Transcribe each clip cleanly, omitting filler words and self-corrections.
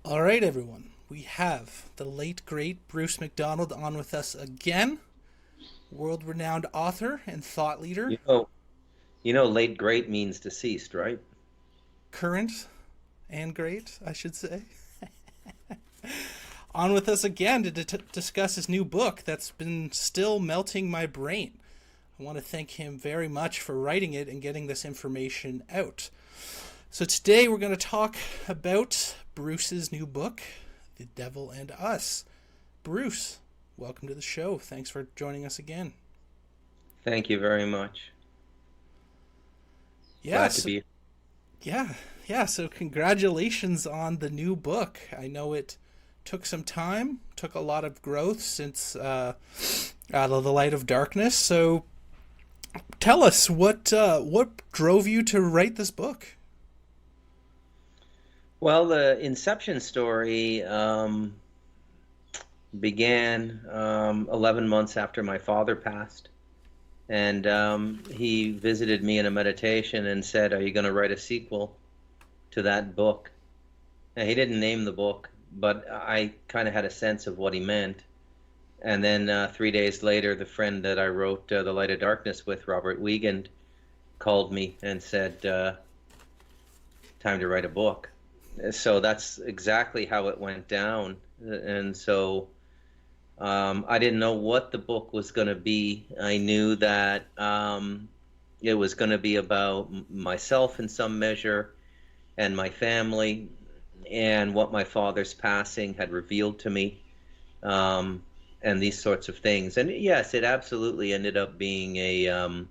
All right, everyone. We have the late great Bruce MacDonald on with us again, world-renowned author and thought leader, You know, late great means deceased, right? current and great, I should say. On with us again to discuss his new book that's been still melting my brain. I want to thank him very much for writing it and getting this information out. So today we're going to talk about Bruce's new book, The Devil and Us. Bruce, welcome to the show. Thanks for joining us again. Thank you very much. Glad to Yes, be. yeah, yeah. So congratulations on the new book. I know it took some time, took a lot of growth since Out of the Light of Darkness. So tell us what drove you to write this book. Well, the inception story began 11 months after my father passed. And he visited me in a meditation and said, "Are you going to write a sequel to that book?" And he didn't name the book, but I kind of had a sense of what he meant. And then 3 days later, the friend that I wrote The Light of Darkness with, Robert Wiegand, called me and said, time to write a book. So that's exactly how it went down. And so I didn't know what the book was going to be. I knew that it was going to be about myself in some measure and my family and what my father's passing had revealed to me, and these sorts of things. And yes, it absolutely ended up being a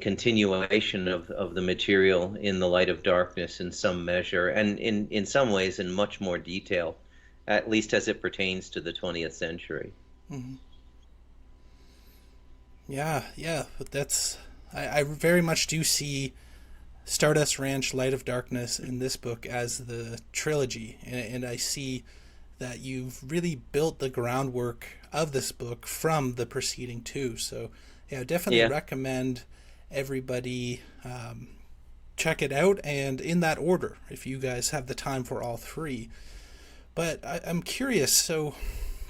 continuation of the material in the light of darkness in some measure, and in some ways in much more detail, at least as it pertains to the 20th century. Mm-hmm. Yeah, yeah. But I very much do see Stardust Ranch, Light of Darkness in this book as the trilogy, and I see that you've really built the groundwork of this book from the preceding two. So, yeah, I definitely Yeah. recommend everybody check it out, and in that order, if you guys have the time for all three. But I'm curious. So,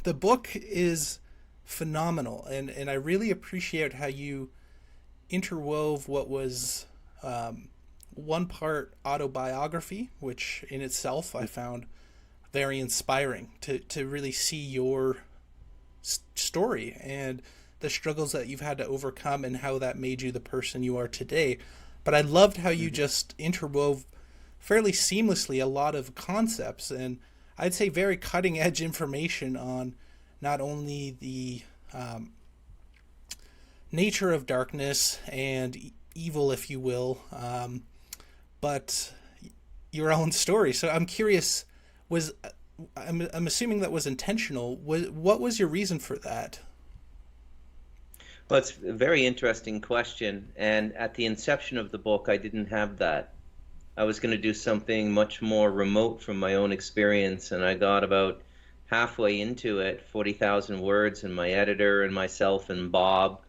the book is phenomenal, and I really appreciate how you interwove what was one part autobiography, which in itself I found very inspiring to really see your story and the struggles that you've had to overcome and how that made you the person you are today. But I loved how you Mhm. just interwove fairly seamlessly a lot of concepts and I'd say very cutting edge information on not only the nature of darkness and evil, if you will, but your own story. So I'm curious, was I'm assuming that was intentional. What was your reason for that? Well, it's a very interesting question. And at the inception of the book, I didn't have that. I was going to do something much more remote from my own experience. And I got about halfway into it, 40,000 words, and my editor and myself and Bob,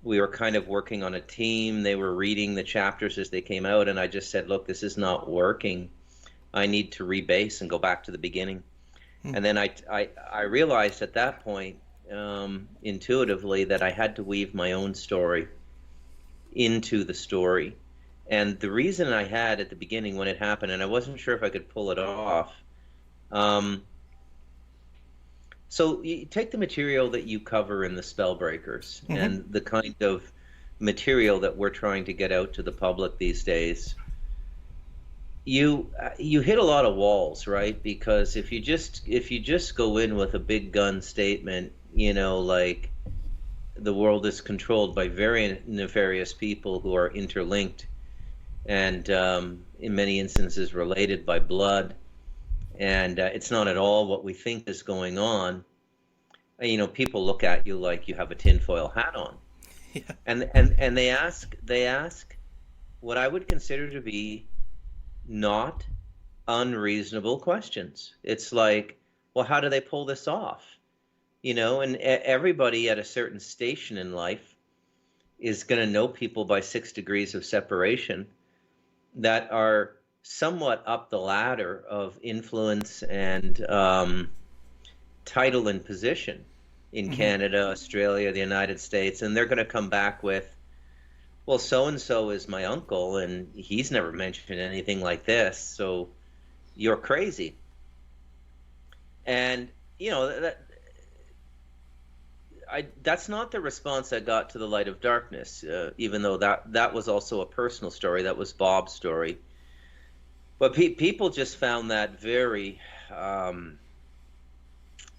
we were kind of working on a team. They were reading the chapters as they came out. And I just said, look, this is not working. I need to rebase and go back to the beginning. Hmm. And then I realized at that point, intuitively, that I had to weave my own story into the story. And the reason I had at the beginning when it happened, and I wasn't sure if I could pull it off. Um, so you take the material that you cover in the Spellbreakers Mm-hmm. and the kind of material that we're trying to get out to the public these days. You hit a lot of walls, right? Because if you just go in with a big gun statement, like the world is controlled by very nefarious people who are interlinked and in many instances related by blood, and it's not at all what we think is going on. People look at you like you have a tinfoil hat on, Yeah. and they ask what I would consider to be not unreasonable questions. It's like, well, how do they pull this off? And everybody at a certain station in life is going to know people by 6 degrees of separation that are somewhat up the ladder of influence and title and position in Hmm. Canada, Australia, the United States, and they're going to come back with, well, so and so is my uncle, and he's never mentioned anything like this, so you're crazy. And that's not the response I got to the Light of Darkness, even though that was also a personal story. That was Bob's story. But people just found that very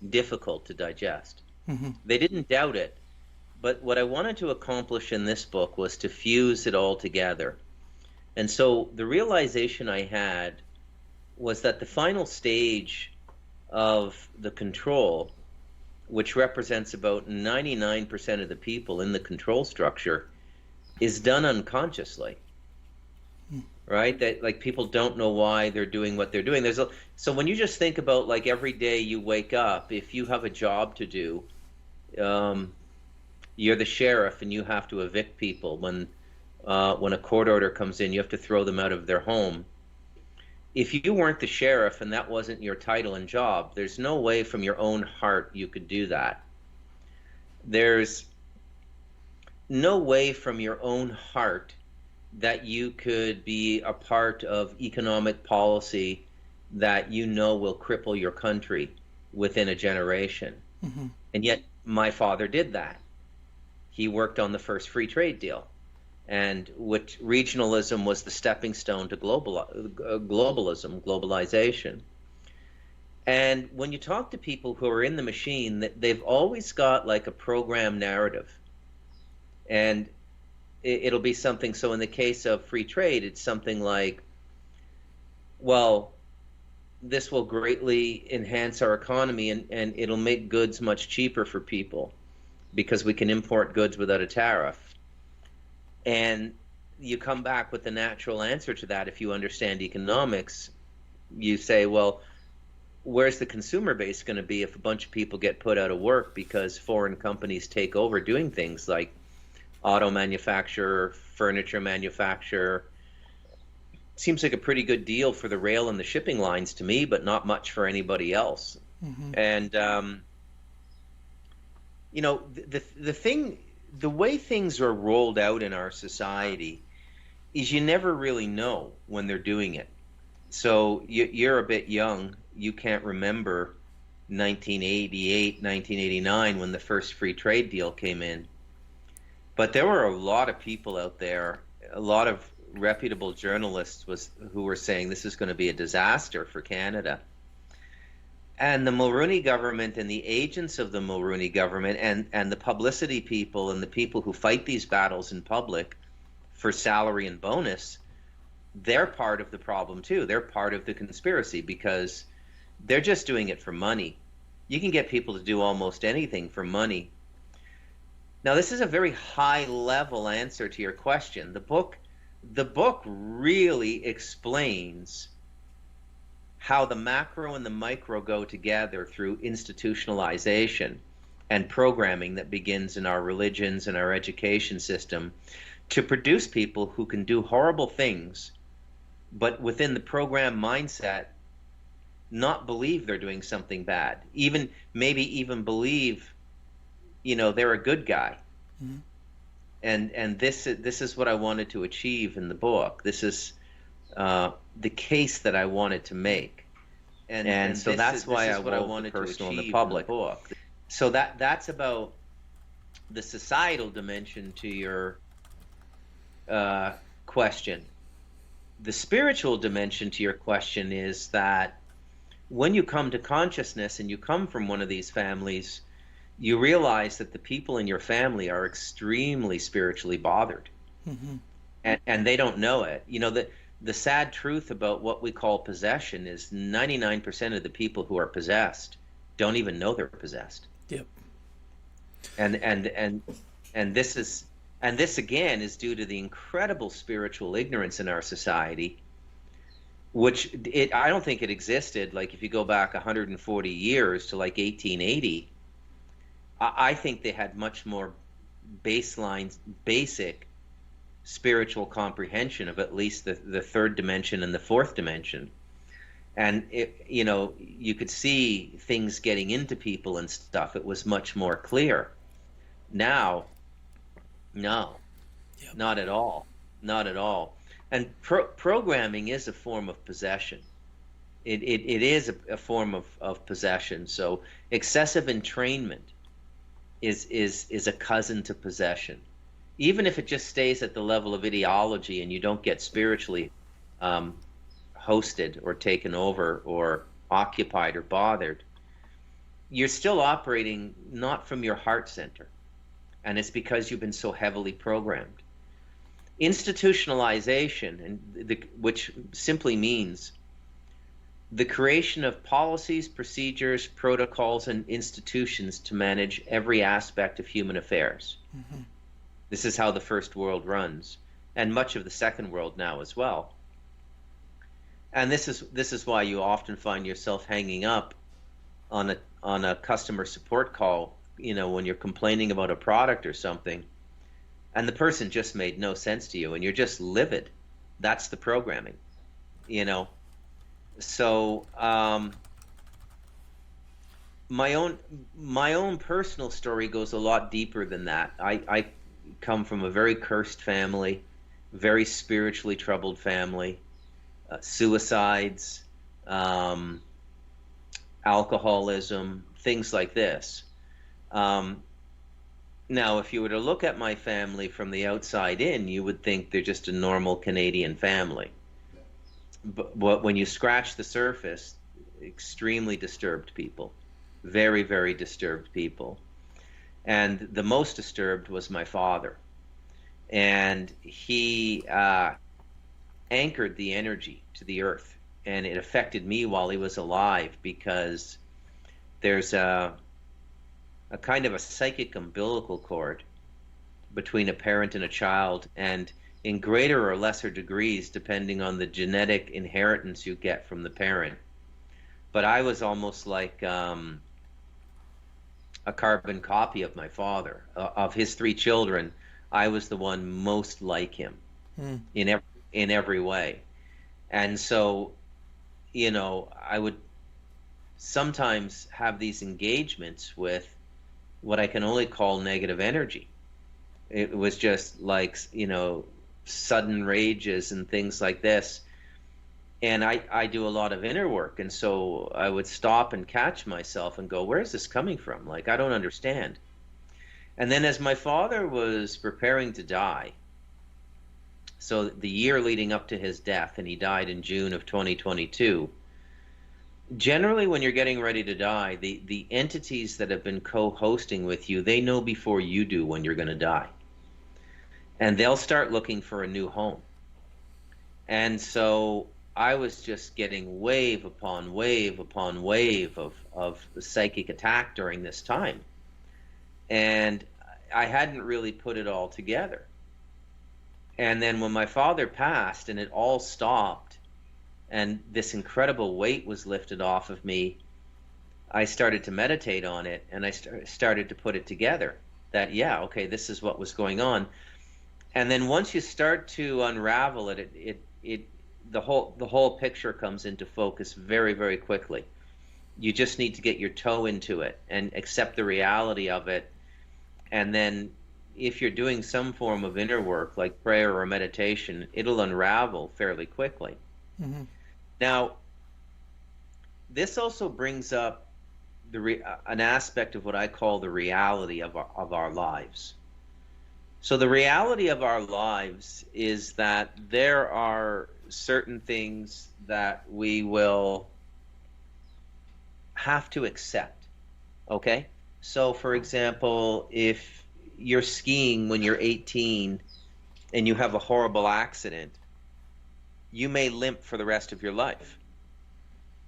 difficult to digest. Hmm. They didn't doubt it, but what I wanted to accomplish in this book was to fuse it all together. And so the realization I had was that the final stage of the control, which represents about 99% of the people in the control structure, is done unconsciously, right? That, like, people don't know why they're doing what they're doing. So when you just think about, like, every day you wake up, if you have a job to do, um, you're the sheriff and you have to evict people. When a court order comes in, you have to throw them out of their home. If you weren't the sheriff and that wasn't your title and job, there's no way from your own heart you could do that. There's no way from your own heart that you could be a part of economic policy that will cripple your country within a generation. Hmm. And yet my father did that. He worked on the first free trade deal, and which regionalism was the stepping stone to globalization. And when you talk to people who are in the machine, they've always got like a program narrative. And it'll be something, so in the case of free trade, it's something like, well, this will greatly enhance our economy, and it'll make goods much cheaper for people because we can import goods without a tariff. And you come back with the natural answer to that. If you understand economics, you say, well, where's the consumer base going to be if a bunch of people get put out of work because foreign companies take over doing things like auto manufacture, furniture manufacture? Seems like a pretty good deal for the rail and the shipping lines to me, but not much for anybody else. Hmm. And the way things are rolled out in our society is you never really know when they're doing it. So you're a bit young. You can't remember 1988, 1989 when the first free trade deal came in. But there were a lot of people out there, a lot of reputable journalists who were saying this is going to be a disaster for Canada. And the Mulroney government and the agents of the Mulroney government and the publicity people and the people who fight these battles in public for salary and bonus, they're part of the problem too. They're part of the conspiracy because they're just doing it for money. You can get people to do almost anything for money. Now, this is a very high level answer to your question. The book really explains how the macro and the micro go together through institutionalization and programming that begins in our religions and our education system to produce people who can do horrible things, but within the program mindset, not believe they're doing something bad, maybe even believe, they're a good guy. Hmm. And this is what I wanted to achieve in the book. This is the case that I wanted to make, and so that's why I wanted to achieve in the public book. So that's about the societal dimension to your question. The spiritual dimension to your question is that when you come to consciousness and you come from one of these families, you realize that the people in your family are extremely spiritually bothered, Hmm. and they don't know it. The sad truth about what we call possession is 99% of the people who are possessed don't even know they're possessed. Yep. And this again is due to the incredible spiritual ignorance in our society, which I don't think it existed. Like if you go back 140 years to like 1880, I think they had much more basic spiritual comprehension of at least the third dimension and the fourth dimension. And you could see things getting into people and stuff. It was much more clear. Now, no, Yep. not at all. Not at all. And programming is a form of possession. It is a form of possession. So excessive entrainment is a cousin to possession. Even if it just stays at the level of ideology and you don't get spiritually um, hosted or taken over or occupied or bothered, you're still operating not from your heart center. And it's because you've been so heavily programmed. Institutionalization, which simply means the creation of policies, procedures, protocols, and institutions to manage every aspect of human affairs. Mm-hmm. This is how the first world runs, and much of the second world now as well. And this is why you often find yourself hanging up on a customer support call, when you're complaining about a product or something, and the person just made no sense to you, and you're just livid. That's the programming, So my own personal story goes a lot deeper than that. I come from a very cursed family, very spiritually troubled family, suicides, alcoholism, things like this. Now, if you were to look at my family from the outside in, you would think they're just a normal Canadian family. But when you scratch the surface, extremely disturbed people, very, very disturbed people. And the most disturbed was my father. And he anchored the energy to the earth. And it affected me while he was alive because there's a kind of a psychic umbilical cord between a parent and a child, and in greater or lesser degrees, depending on the genetic inheritance you get from the parent. But I was almost like a carbon copy of my father. Of his three children, I was the one most like him in every way. And so, I would sometimes have these engagements with what I can only call negative energy. It was just like, sudden rages and things like this. And I do a lot of inner work. And so I would stop and catch myself and go, where is this coming from? Like, I don't understand. And then as my father was preparing to die, so the year leading up to his death, and he died in June of 2022, generally when you're getting ready to die, the entities that have been co-hosting with you, they know before you do when you're going to die. And they'll start looking for a new home. And so I was just getting wave upon wave upon wave of psychic attack during this time. And I hadn't really put it all together. And then when my father passed and it all stopped and this incredible weight was lifted off of me, I started to meditate on it, and I started to put it together that, yeah, okay, this is what was going on. And then once you start to unravel it, the whole picture comes into focus very, very quickly. You just need to get your toe into it and accept the reality of it. And then if you're doing some form of inner work like prayer or meditation, it'll unravel fairly quickly. Mm-hmm. Now, this also brings up an aspect of what I call the reality of our lives. So the reality of our lives is that there are certain things that we will have to accept, okay? So for example, if you're skiing when you're 18 and you have a horrible accident, you may limp for the rest of your life.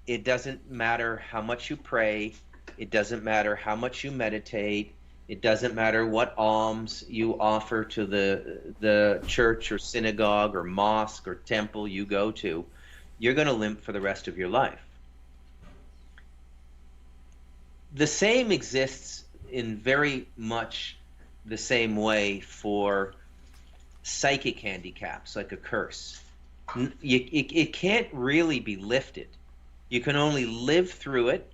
It doesn't matter how much you pray, it doesn't matter how much you meditate, it doesn't matter what alms you offer to the church or synagogue or mosque or temple you go to, you're going to limp for the rest of your life. The same exists in very much the same way for psychic handicaps, like a curse. It can't really be lifted. You can only live through it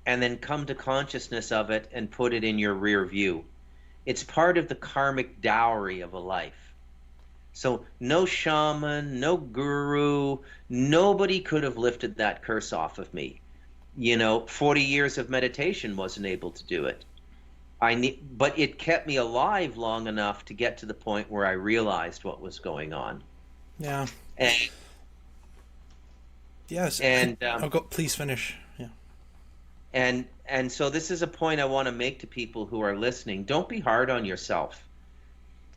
and then come to consciousness of it and put it in your rear view. It's part of the karmic dowry of a life. So no shaman, no guru, nobody could have lifted that curse off of me. 40 years of meditation wasn't able to do it. But it kept me alive long enough to get to the point where I realized what was going on. Yeah. And Yes. and I'll go. Please finish. Yeah. and so this is a point I want to make to people who are listening. Don't be hard on yourself.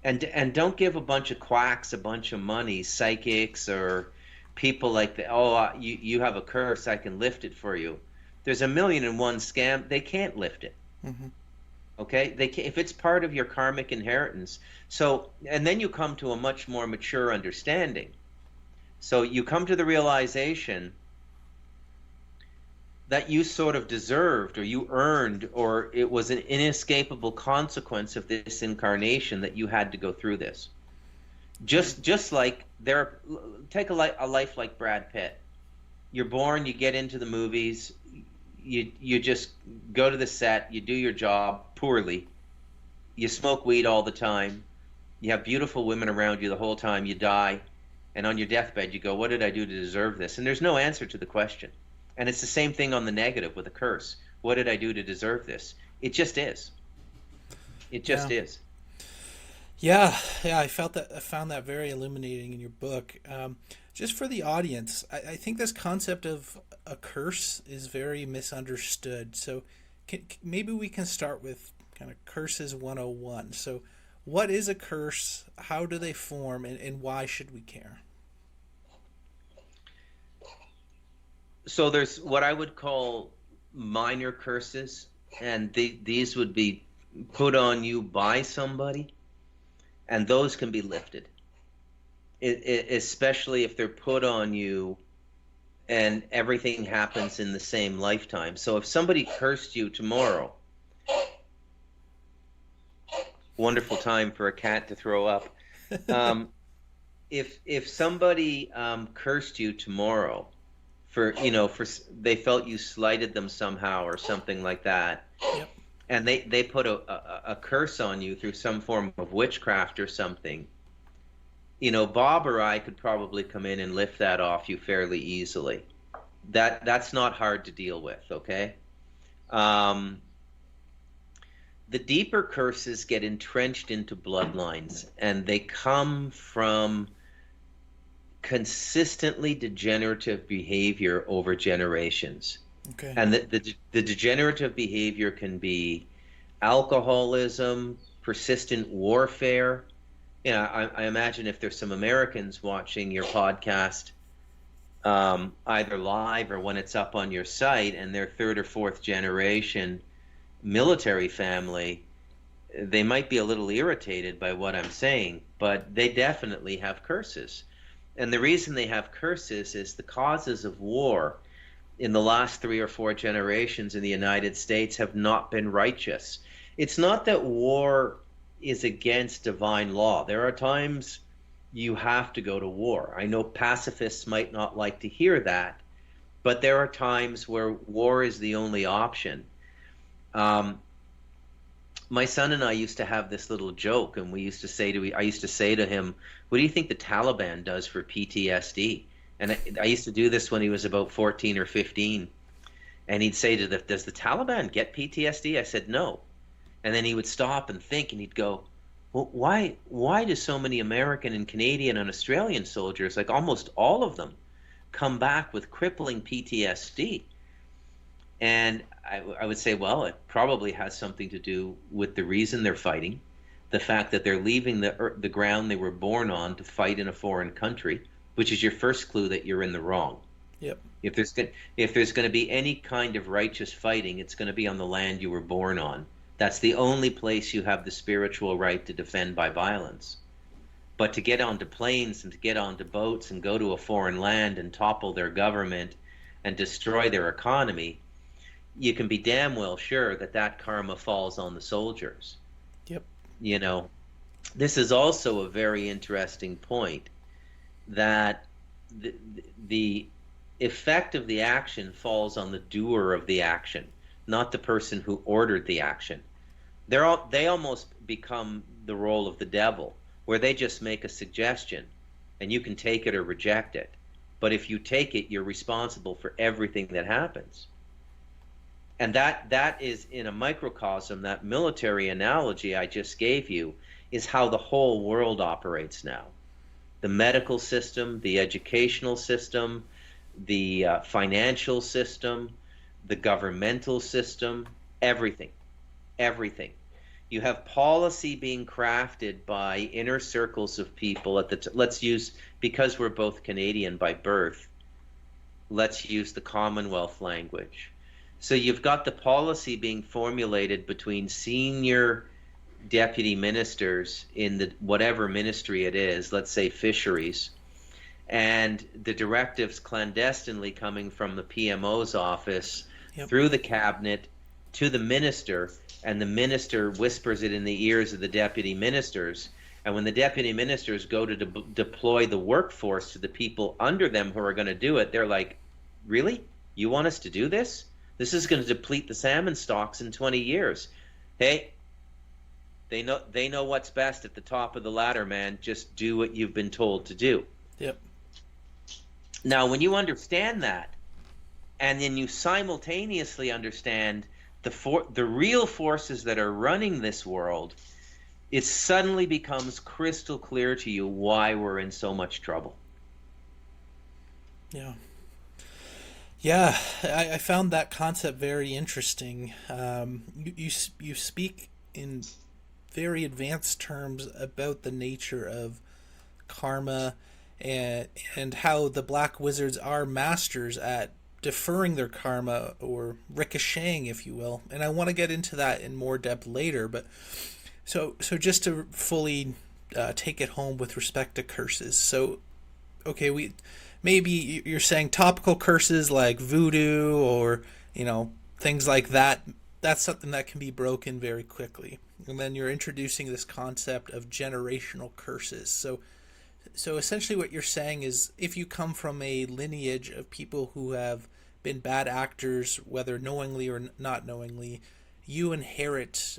And don't give a bunch of quacks a bunch of money, psychics or people like that. Oh, you have a curse, I can lift it for you. There's a million and one scam. They can't lift it. Mm-hmm. Okay, if it's part of your karmic inheritance. So, and then you come to a much more mature understanding. So you come to the realization that you sort of deserved, or you earned, or it was an inescapable consequence of this incarnation that you had to go through this. Just like take a life like Brad Pitt. You're born, you get into the movies, you just go to the set, you do your job poorly, you smoke weed all the time, you have beautiful women around you the whole time, you die, and on your deathbed you go, what did I do to deserve this? And there's no answer to the question. And it's the same thing on the negative with a curse. What did I do to deserve this? It just is. It just is. Yeah, I felt that. I found that very illuminating in your book. Just for the audience, I think this concept of a curse is very misunderstood. So maybe we can start with kind of curses 101. So, what is a curse? How do they form? And why should we care? So there's what I would call minor curses, and these would be put on you by somebody, and those can be lifted, especially if they're put on you and everything happens in the same lifetime. So if somebody cursed you tomorrow, wonderful time for a cat to throw up. If somebody cursed you tomorrow, for they felt you slighted them somehow or something like that, Yep. and they put a curse on you through some form of witchcraft or something, Bob or I could probably come in and lift that off you fairly easily. That's not hard to deal with. Okay. The deeper curses get entrenched into bloodlines, and they come from consistently degenerative behavior over generations. Okay. And the degenerative behavior can be alcoholism, persistent warfare. I imagine if there's some Americans watching your podcast, either live or when it's up on your site, and they're third or fourth generation military family, they might be a little irritated by what I'm saying, but they definitely have curses. And the reason they have curses is the causes of war in the last 3 or 4 generations in the United States have not been righteous. It's not that war is against divine law. There are times you have to go to war. I know pacifists might not like to hear that, but there are times where war is the only option. My son and I used to have this little joke, and I used to say to him, what do you think the Taliban does for PTSD? And I used to do this when he was about 14 or 15. And he'd say does the Taliban get PTSD? I said, no. And then he would stop and think, and he'd go, well, why do so many American and Canadian and Australian soldiers, like almost all of them, come back with crippling PTSD? And I would say, well, it probably has something to do with the reason they're fighting, the fact that they're leaving the ground they were born on to fight in a foreign country, which is your first clue that you're in the wrong. Yep. If there's going to be any kind of righteous fighting, it's going to be on the land you were born on. That's the only place you have the spiritual right to defend by violence. But to get onto planes and to get onto boats and go to a foreign land and topple their government and destroy their economy, you can be damn well sure that karma falls on the soldiers. Yep. This is also a very interesting point that the effect of the action falls on the doer of the action, not the person who ordered the action. They almost become the role of the devil, where they just make a suggestion and you can take it or reject it. But if you take it, you're responsible for everything that happens. And that is in a microcosm. That military analogy I just gave you is how the whole world operates now. The medical system, the educational system, the financial system, the governmental system, everything, everything. You have policy being crafted by inner circles of people at let's use, because we're both Canadian by birth, let's use the Commonwealth language. So you've got the policy being formulated between senior deputy ministers in the whatever ministry it is, let's say fisheries, and the directives clandestinely coming from the PMO's office Yep. through the cabinet to the minister, and the minister whispers it in the ears of the deputy ministers. And when the deputy ministers go to deploy the workforce to the people under them who are going to do it, they're like, really? You want us to do this? This is going to deplete the salmon stocks in 20 years. Hey, they know what's best at the top of the ladder, man. Just do what you've been told to do. Yep. Now, when you understand that, and then you simultaneously understand the real forces that are running this world, it suddenly becomes crystal clear to you why we're in so much trouble. Yeah. Yeah, I found that concept very interesting. You speak in very advanced terms about the nature of karma, and how the black wizards are masters at deferring their karma, or ricocheting, if you will. And I want to get into that in more depth later. But so just to fully take it home with respect to curses. So okay, we maybe you're saying topical curses like voodoo, or things like that. That's something that can be broken very quickly. And then you're introducing this concept of generational curses. So essentially what you're saying is, if you come from a lineage of people who have been bad actors, whether knowingly or not knowingly, you inherit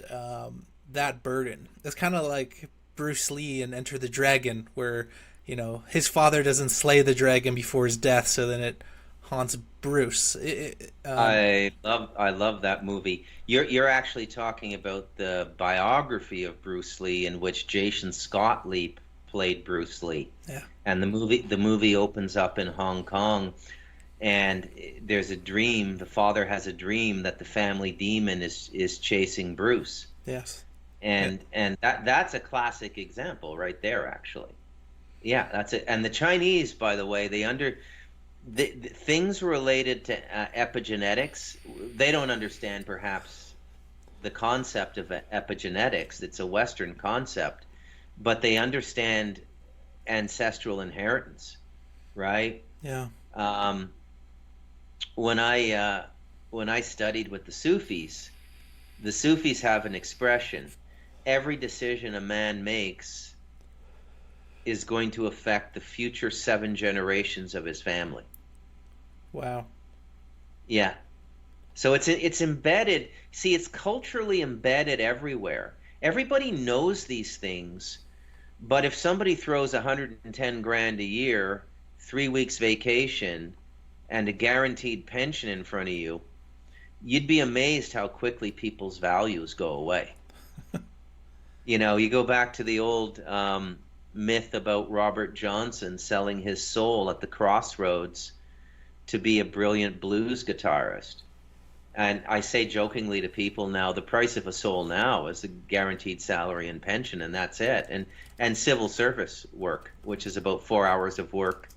that burden. It's kind of like Bruce Lee in Enter the Dragon, where his father doesn't slay the dragon before his death, so then it haunts Bruce. I love that movie. You're actually talking about the biography of Bruce Lee, in which Jason Scott Lee played Bruce Lee. Yeah. And the movie opens up in Hong Kong, and there's a dream. The father has a dream that the family demon is chasing Bruce. Yes. Yeah. And that's a classic example right there, actually. Yeah, that's it. And the Chinese, by the way, the things related to epigenetics, they don't understand perhaps the concept of epigenetics. It's a Western concept, but they understand ancestral inheritance, right? Yeah. Um, when I studied with the Sufis have an expression: every decision a man makes is going to affect the future 7 generations of his family. Wow. Yeah. So it's embedded. See, it's culturally embedded everywhere. Everybody knows these things, but if somebody throws 110 grand a year, 3 weeks vacation, and a guaranteed pension in front of you, you'd be amazed how quickly people's values go away. You go back to the old myth about Robert Johnson selling his soul at the crossroads to be a brilliant blues guitarist. And I say jokingly to people now, the price of a soul now is a guaranteed salary and pension, and that's it. And civil service work, which is about 4 hours of work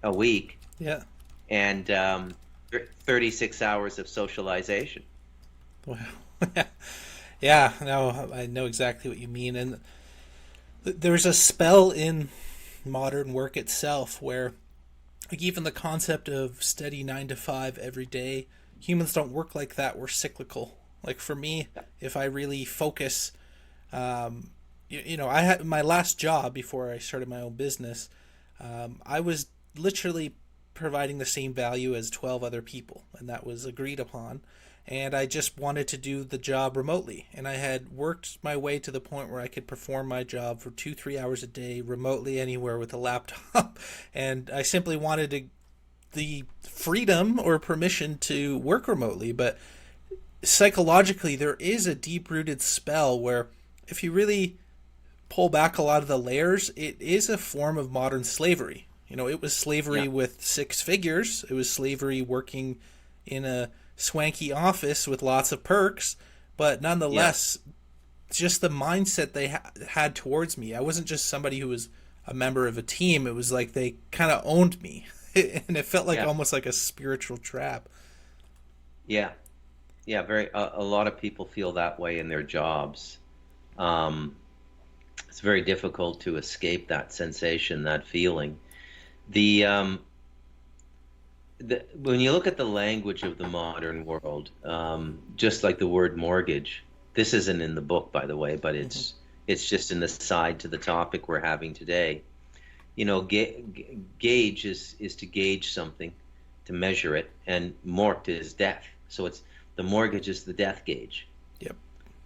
a week, Yeah. and 36 hours of socialization. Wow. Yeah. No, I know exactly what you mean. And there's a spell in modern work itself where, like, even the concept of steady 9 to 5 every day, humans don't work like that. We're cyclical. Like for me, if I really focus, I had my last job before I started my own business. I was literally providing the same value as 12 other people, and that was agreed upon. And I just wanted to do the job remotely. And I had worked my way to the point where I could perform my job for 2, 3 hours a day remotely anywhere with a laptop. And I simply wanted the freedom or permission to work remotely. But psychologically, there is a deep rooted spell where if you really pull back a lot of the layers, it is a form of modern slavery. It was slavery Yeah, with six figures. It was slavery working in a swanky office with lots of perks, but yeah, nonetheless, just the mindset they had towards me. I wasn't just somebody who was a member of a team. It was like they kind of owned me, and it felt like yeah, almost like a spiritual trap. yeah, yeah. Very. A lot of people feel that way in their jobs. Um, it's very difficult to escape that sensation, that feeling. The when you look at the language of the modern world, just like the word mortgage, this isn't in the book, by the way, but Hmm. it's just an aside to the topic we're having today. Gauge is to gauge something, to measure it, and mort is death. So it's the mortgage is the death gauge, Yep.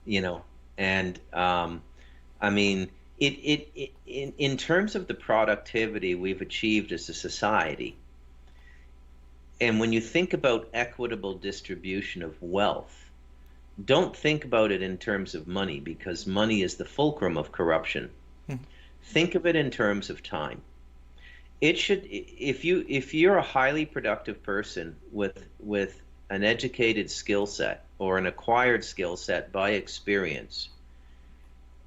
you know, and I mean, in terms of the productivity we've achieved as a society. And when you think about equitable distribution of wealth, don't think about it in terms of money because money is the fulcrum of corruption. Mhm. Think of it in terms of time. It should if you're a highly productive person with an educated skill set or an acquired skill set by experience,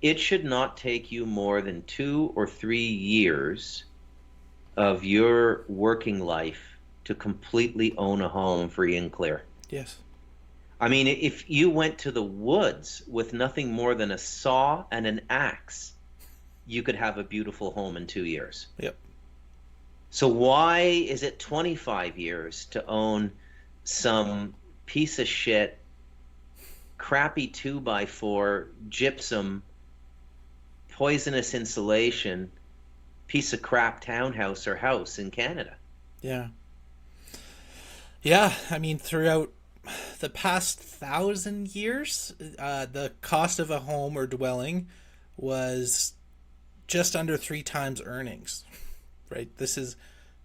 it should not take you more than 2 or 3 years of your working life to completely own a home free and clear. Yes. I mean, if you went to the woods with nothing more than a saw and an axe, you could have a beautiful home in 2 years. Yep. So why is it 25 years to own some piece of shit, crappy 2x4 gypsum, poisonous insulation, piece of crap townhouse or house in Canada? Yeah. Yeah. I mean, throughout the past 1,000 years, the cost of a home or dwelling was just under three times earnings. Right. This is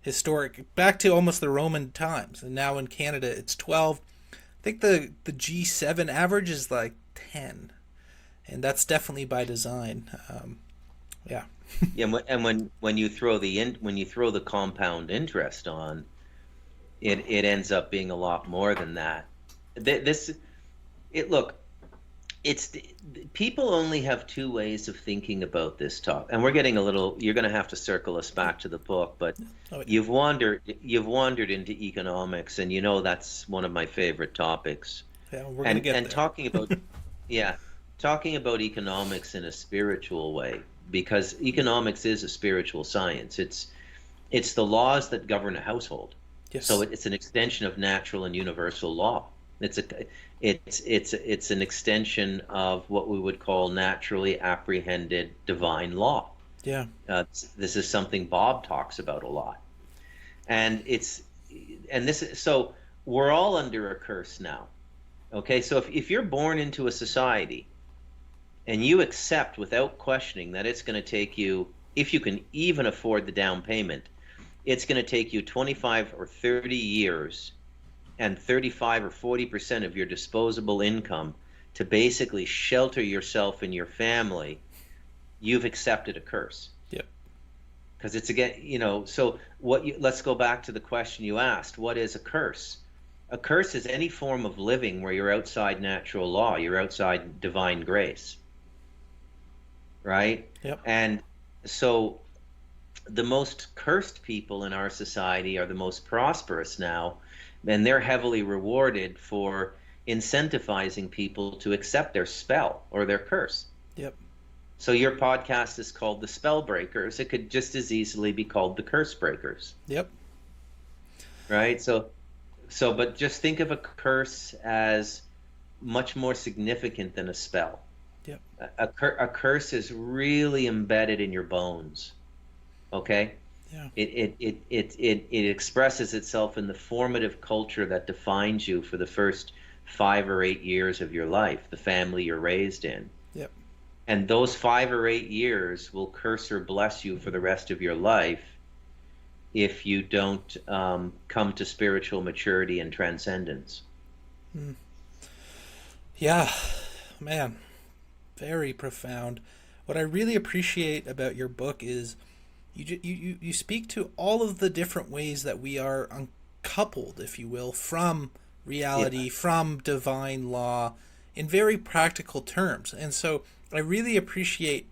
historic, back to almost the Roman times, and now in Canada it's 12. I think the G7 average is like 10, and that's definitely by design. Yeah. Yeah, and when you throw when you throw the compound interest on, it ends up being a lot more than that. This it look, it's people only have two ways of thinking about this topic, and we're getting a little. You're going to have to circle us back to the book, but Oh yeah. you've wandered into economics, and that's one of my favorite topics. Yeah. We're gonna And get and there. talking about yeah, talking about economics in a spiritual way, because economics is a spiritual science. It's the laws that govern a household. So Yes. it's an extension of natural and universal law. It's a it's an extension of what we would call naturally apprehended divine law. Yeah. This is something Bob talks about a lot, and so we're all under a curse now. Okay, so if you're born into a society and you accept without questioning that it's going to take you, if you can even afford the down payment, it's going to take you 25 or 30 years and 35 or 40% of your disposable income to basically shelter yourself and your family, you've accepted a curse. Yep. Because it's again, so let's go back to the question you asked. What is a curse? A curse is any form of living where you're outside natural law, you're outside divine grace, right? Yep. And so the most cursed people in our society are the most prosperous now, and they're heavily rewarded for incentivizing people to accept their spell or their curse. Yep. So your podcast is called The Spell Breakers. It could just as easily be called The Curse Breakers, Yep. right? But just think of a curse as much more significant than a spell. Yep. A curse is really embedded in your bones. Okay? Yeah. It expresses itself in the formative culture that defines you for the first 5 or 8 years of your life, the family you're raised in. Yep. And those 5 or 8 years will curse or bless you for the rest of your life if you don't come to spiritual maturity and transcendence. Mm. Yeah, man, very profound. What I really appreciate about your book is you speak to all of the different ways that we are uncoupled, if you will, from Yeah, reality, from divine law, in very practical terms. And so I really appreciate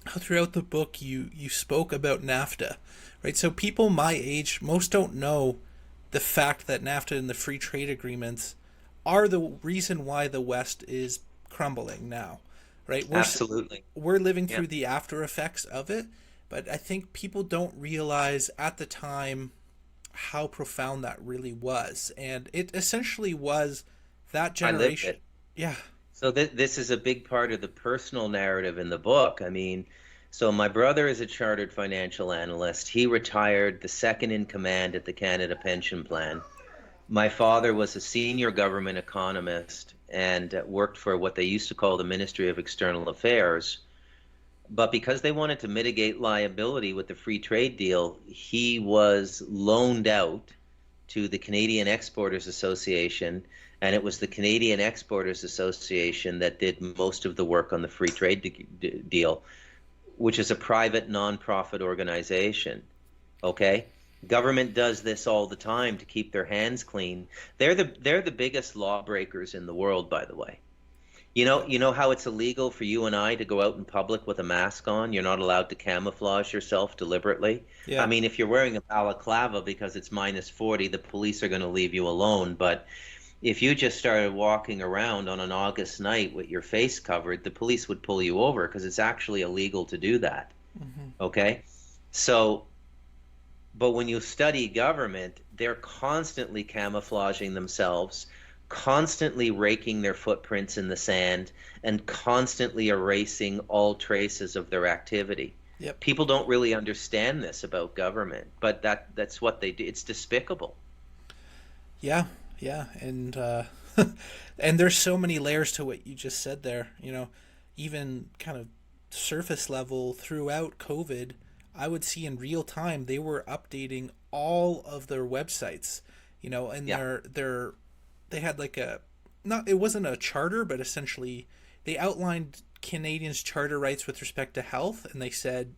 how throughout the book you spoke about NAFTA, right? So people my age, most don't know the fact that NAFTA and the free trade agreements are the reason why the West is crumbling now, right? absolutely. We're living Yeah. through the after effects of it, but I think people don't realize at the time how profound that really was, and it essentially was that I lived generation. it. Yeah. So this is a big part of the personal narrative in the book. I mean, so my brother is a chartered financial analyst. He retired the second in command at the Canada Pension Plan. My father was a senior government economist and worked for what they used to call the Ministry of External Affairs. But because they wanted to mitigate liability with the free trade deal, he was loaned out to the Canadian Exporters Association, and it was the Canadian Exporters Association that did most of the work on the free trade deal, which is a private nonprofit organization. Okay? Government does this all the time to keep their hands clean. They're the biggest lawbreakers in the world, by the way. Yep. You know how it's illegal for you and I to go out in public with a mask on? You're not allowed to camouflage yourself deliberately. I Yeah. mean, if you're wearing a balaclava because it's minus 40, the police are going to leave you alone. But if you just started walking around on an August night with your face covered, the police would pull you over because it's actually illegal to do that. Hmm. Okay? So, but when you study government, they're constantly camouflaging themselves, constantly raking their footprints in the sand, and constantly erasing all traces of their activity. Yep. People don't really understand this about government, but that's what they do. It's despicable. Yeah. Yeah. And and there's so many layers to what you just said there. Even kind of surface level throughout COVID, I would see in real time they were updating all of their websites. And Yeah. they had like a, not, it wasn't a charter, but essentially they outlined Canadians' charter rights with respect to health, and they said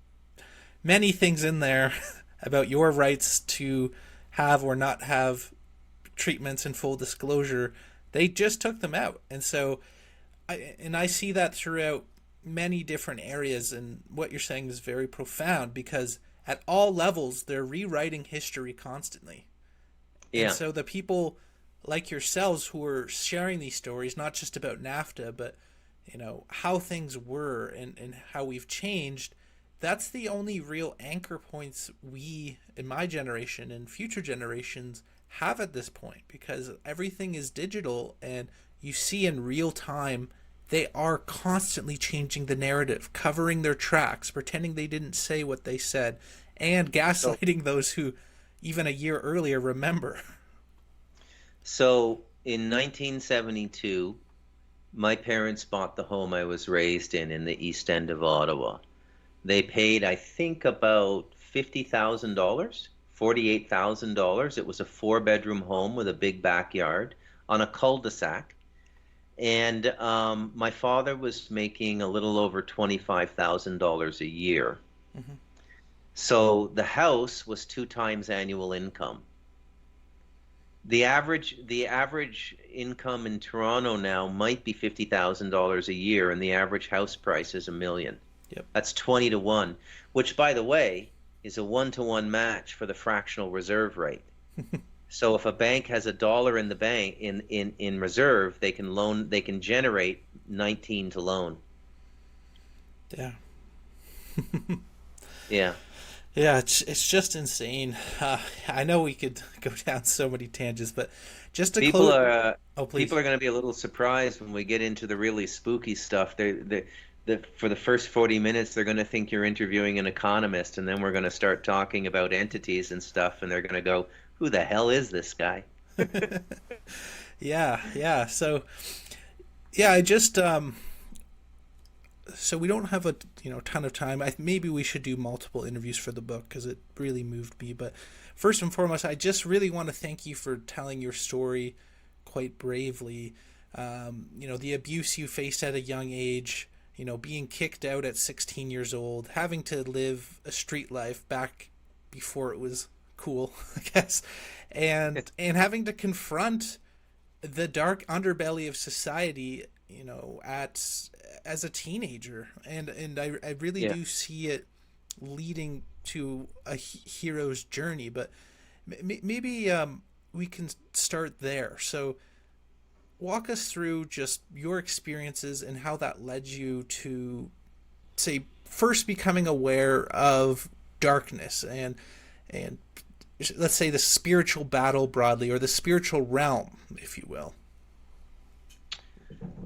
many things in there about your rights to have or not have treatments in full disclosure. They just took them out. And so I see that throughout many different areas, and what you're saying is very profound because at all levels they're rewriting history constantly. And Yeah. so the people like yourselves who are sharing these stories, not just about NAFTA, but how things were, and how we've changed, that's the only real anchor points we in my generation and future generations have at this point, because everything is digital and you see in real time they are constantly changing the narrative, covering their tracks, pretending they didn't say what they said, and So gaslighting those who even a year earlier remember. so in 1972, my parents bought the home I was raised in the East End of Ottawa. They paid, I think, about $50,000, $48,000. It was a four-bedroom home with a big backyard on a cul-de-sac. And my father was making a little over $25,000 a year. Hmm. So the house was two times annual income. The average income in Toronto now might be $50,000 a year, and the average house price is 1 million. Yep. That's 20 to 1, which, by the way, is a 1 to 1 match for the fractional reserve rate. So if a bank has $1 in the bank in reserve, they can generate 19 to loan. Yeah. Yeah. Yeah, it's just insane. I know we could go down so many tangents, but just to People close. are Oh, people please. are going to be a little surprised when we get into the really spooky stuff. For the first 40 minutes, they're going to think you're interviewing an economist, and then we're going to start talking about entities and stuff, and they're going to go, "Who the hell is this guy?" Yeah, yeah. So yeah, I just so we don't have a ton of time. Maybe we should do multiple interviews for the book because it really moved me. But first and foremost, I just really want to thank you for telling your story quite bravely. The abuse you faced at a young age. Being kicked out at 16 years old, having to live a street life back before it was cool, I guess, and having to confront the dark underbelly of society, at as a teenager, and I really Yeah. do see it leading to a hero's journey. But maybe we can start there. So walk us through just your experiences and how that led you to, say, first becoming aware of darkness and let's say the spiritual battle broadly, or the spiritual realm, if you will.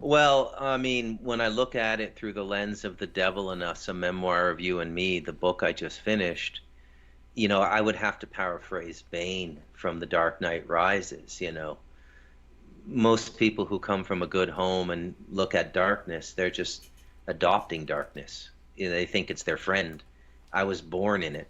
Well, I mean, when I look at it through the lens of The Devil in Us, a memoir of you and me, the book I just finished, I would have to paraphrase Bane from The Dark Knight Rises. Most people who come from a good home and look at darkness, they're just adopting darkness. They think it's their friend. I was born in it,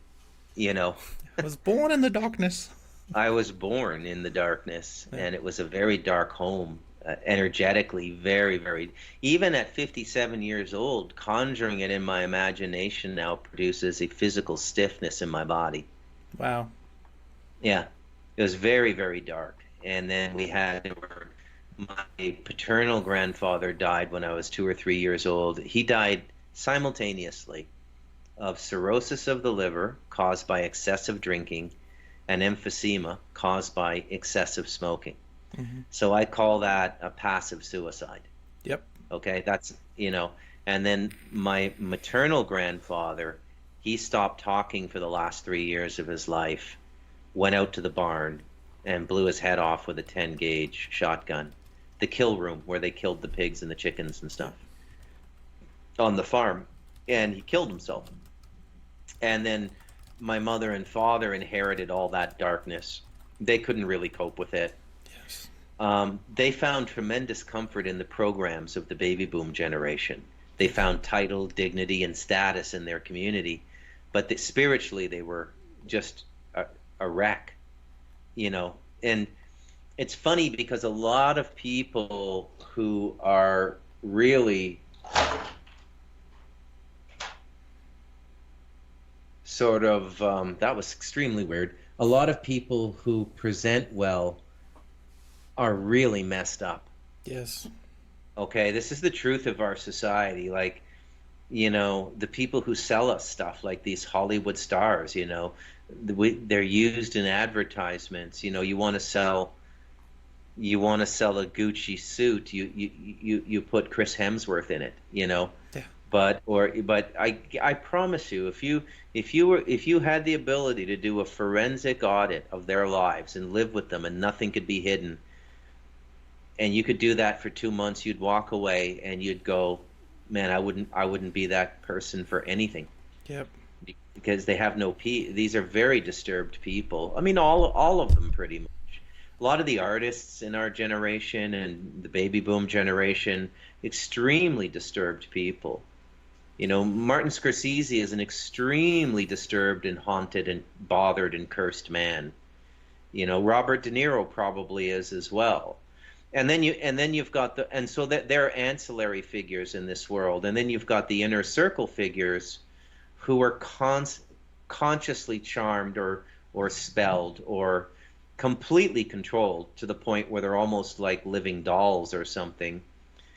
you know. I was born in the darkness. I was born in the darkness, Yeah. and it was a very dark home, energetically, very, very. Even at 57 years old, conjuring it in my imagination now produces a physical stiffness in my body. Wow. Yeah, it was very, very dark. And then my paternal grandfather died when I was 2 or 3 years old. He died simultaneously of cirrhosis of the liver caused by excessive drinking and emphysema caused by excessive smoking. Hmm. So I call that a passive suicide. Yep. Okay, and then my maternal grandfather, he stopped talking for the last 3 years of his life, went out to the barn and blew his head off with a 10 gauge shotgun, the kill room where they killed the pigs and the chickens and Yeah. stuff on the farm, and he killed himself. And then my mother and father inherited all that darkness. They couldn't really cope with it. Yes. They found tremendous comfort in the programs of the baby boom generation. They found title, dignity, and status in their community, but spiritually they were just a wreck, you know. And it's funny because a lot of people who are really that was extremely weird. A lot of people who present well are really messed up. Yes. Okay, this is the truth of our society. Like, the people who sell us stuff, like these Hollywood stars, they're used in advertisements. You want to sell a Gucci suit, you put Chris Hemsworth in it. Yeah. But I promise you, if you had the ability to do a forensic audit of their lives and live with them and nothing could be hidden, and you could do that for 2 months, you'd walk away and you'd go, man, I wouldn't be that person for anything, Yep. because they have no peace. These are very disturbed people. I mean, all of them pretty much. A lot of the artists in our generation and the baby boom generation, extremely disturbed people. Martin Scorsese is an extremely disturbed and haunted and bothered and cursed man. Robert De Niro probably is as well. And then you've got and so that there are ancillary figures in this world, and then you've got the inner circle figures who are consciously charmed or spelled or completely controlled to the point where they're almost like living dolls or something.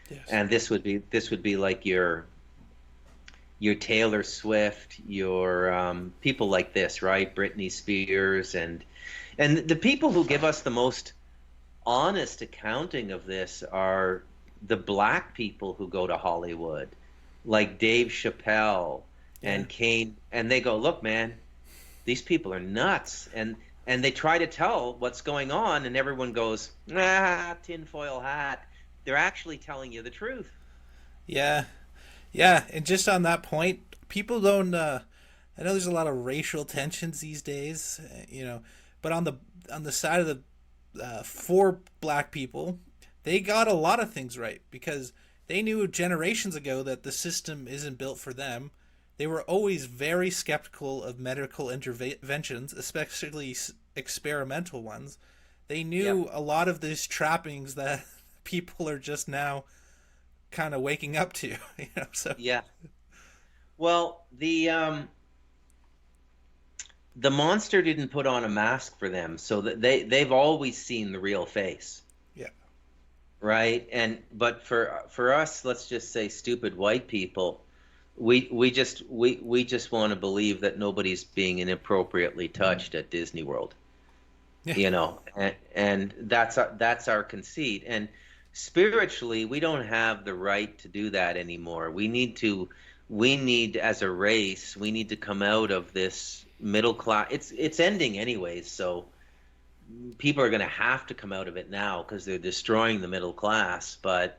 Yes. And this would be like your Taylor Swift, your people like this, right? Britney Spears, and the people who give us the most honest accounting of this are the black people who go to Hollywood, like Dave Chappelle Yeah. and Kane, and they go, "Look, man, these people are nuts. And they try to tell what's going on, and everyone goes, ah, tinfoil hat. They're actually telling you the truth. Yeah, yeah, and just on that point, people don't. I know there's a lot of racial tensions these days, but on the side of the for black people, they got a lot of things right because they knew generations ago that the system isn't built for them. They were always very skeptical of medical interventions, especially experimental ones. They Yep. knew a lot of these trappings that people are just now kind of waking up to, So Yeah. Well, the monster didn't put on a mask for them, so that they've always seen the real face, yeah, right? And but for us, let's just say stupid white people, we just want to believe that nobody's being inappropriately touched at Disney World, yeah, and that's our conceit. And spiritually, we don't have the right to do that anymore. We need as a race, we need to come out of this middle class. It's ending anyways, so people are going to have to come out of it now because they're destroying the middle class. But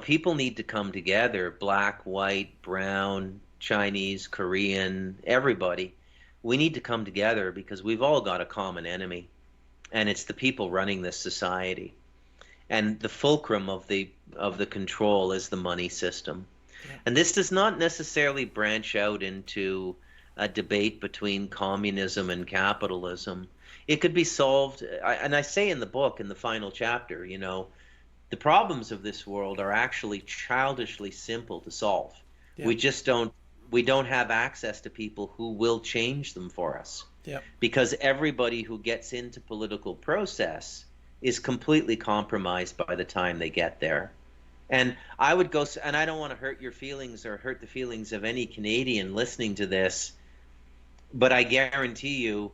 people need to come together, black, white, brown, Chinese, Korean, everybody. We need to come together because we've all got a common enemy, and it's the people running this society. And the fulcrum of the control is the money system. yeah, And this does not necessarily branch out into a debate between communism and capitalism. It could be solved, and I say in the book, in the final chapter, the problems of this world are actually childishly simple to solve. yeah, We just don't we don't have access to people who will change them for us, yeah, because everybody who gets into political process is completely compromised by the time they get there. And I would go, and I don't want to hurt your feelings or hurt the feelings of any Canadian listening to this, but I guarantee you,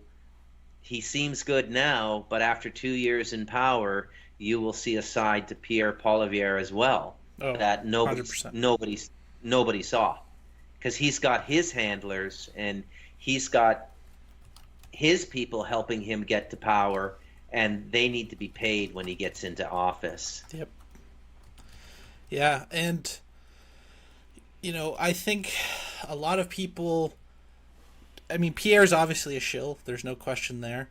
he seems good now, but after 2 years in power, you will see a side to Pierre Poilievre as well oh, that nobody 100%. nobody nobody saw, because he's got his handlers and he's got his people helping him get to power, and they need to be paid when he gets into office. Yep. Yeah, and I think a lot of people. I mean, Pierre's obviously a shill. There's no question there.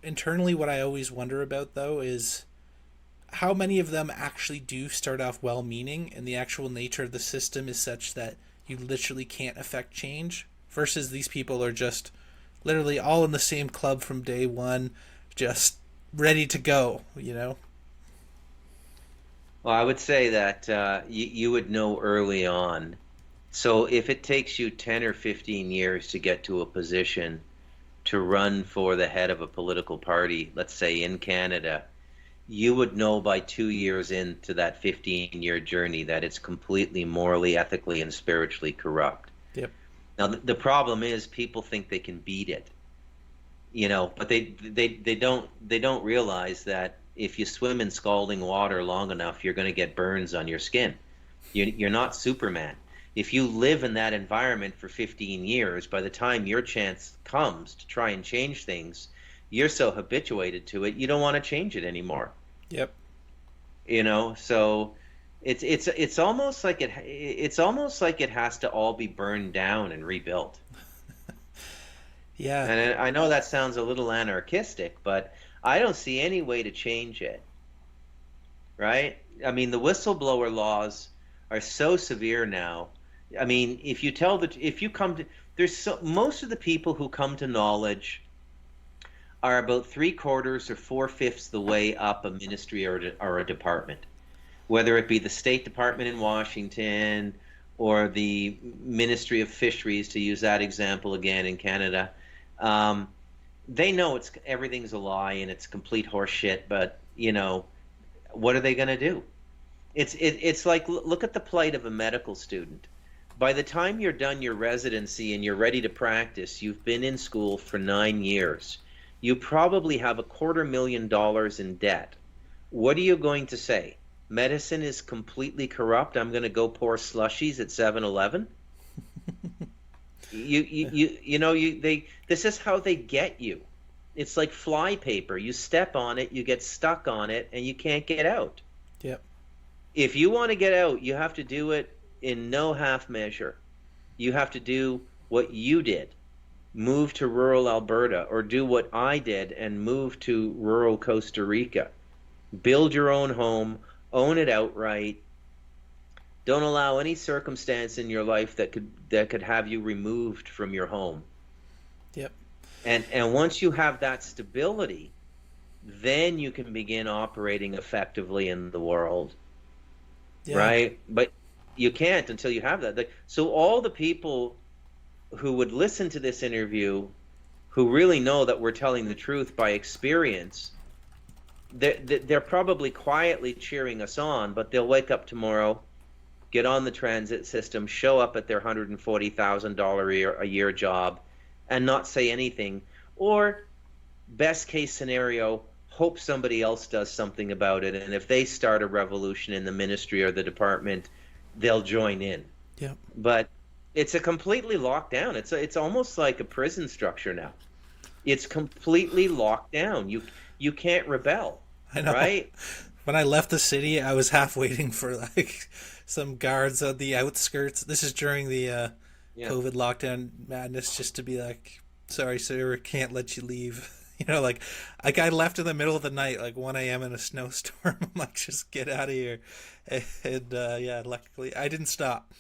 Internally, what I always wonder about though is how many of them actually do start off well-meaning, and the actual nature of the system is such that you literally can't affect change. Versus these people are just literally all in the same club from day one, just ready to go. Well, I would say that you would know early on. So if it takes you 10 or 15 years to get to a position to run for the head of a political party, let's say in Canada, you would know by 2 years into that 15-year journey that it's completely morally, ethically, and spiritually corrupt. Yep. Now, the problem is people think they can beat it, but they don't realize that if you swim in scalding water long enough, you're going to get burns on your skin. You're not Superman. If you live in that environment for 15 years, by the time your chance comes to try and change things, you're so habituated to it, you don't want to change it anymore. Yep. So it's almost like it has to all be burned down and rebuilt. Yeah. And I know that sounds a little anarchistic, but I don't see any way to change it, right? I mean, the whistleblower laws are so severe now. I mean, if you come to, most of the people who come to knowledge are about three-quarters or four-fifths the way up a ministry or a department, whether it be the State Department in Washington or the Ministry of Fisheries, to use that example again in Canada. They know everything's a lie and it's complete horseshit, but what are they going to do? It's like, look at the plight of a medical student. By the time you're done your residency and you're ready to practice, you've been in school for 9 years. You probably have $250,000 in debt. What are you going to say? Medicine is completely corrupt. I'm going to go pour slushies at 7-Eleven. They this is how they get you. It's like fly paper. You step on it, you get stuck on it, and you can't get out. Yep. If you want to get out, you have to do it in no half measure. You have to do what you did. Move to rural Alberta, or do what I did and move to rural Costa Rica. Build your own home, own it outright. Don't allow any circumstance in your life that could have you removed from your home. Yep. And once you have that stability, then you can begin operating effectively in the world, Yeah. right? But you can't until you have that. So all the people who would listen to this interview, who really know that we're telling the truth by experience, they're probably quietly cheering us on, but they'll wake up tomorrow, get on the transit system, show up at their $140,000 a year job, and not say anything. Or, best case scenario, hope somebody else does something about it. And if they start a revolution in the ministry or the department, they'll join in. Yep. But it's a completely locked down. It's almost like a prison structure now. It's completely locked down. You can't rebel, I know. right? When I left the city, I was half waiting for like some guards on the outskirts. This is during the Yeah. COVID lockdown madness, just to be like, "Sorry, sir, can't let you leave." Like I left in the middle of the night, like 1 a.m. in a snowstorm. I'm like, just get out of here. And yeah, luckily I didn't stop.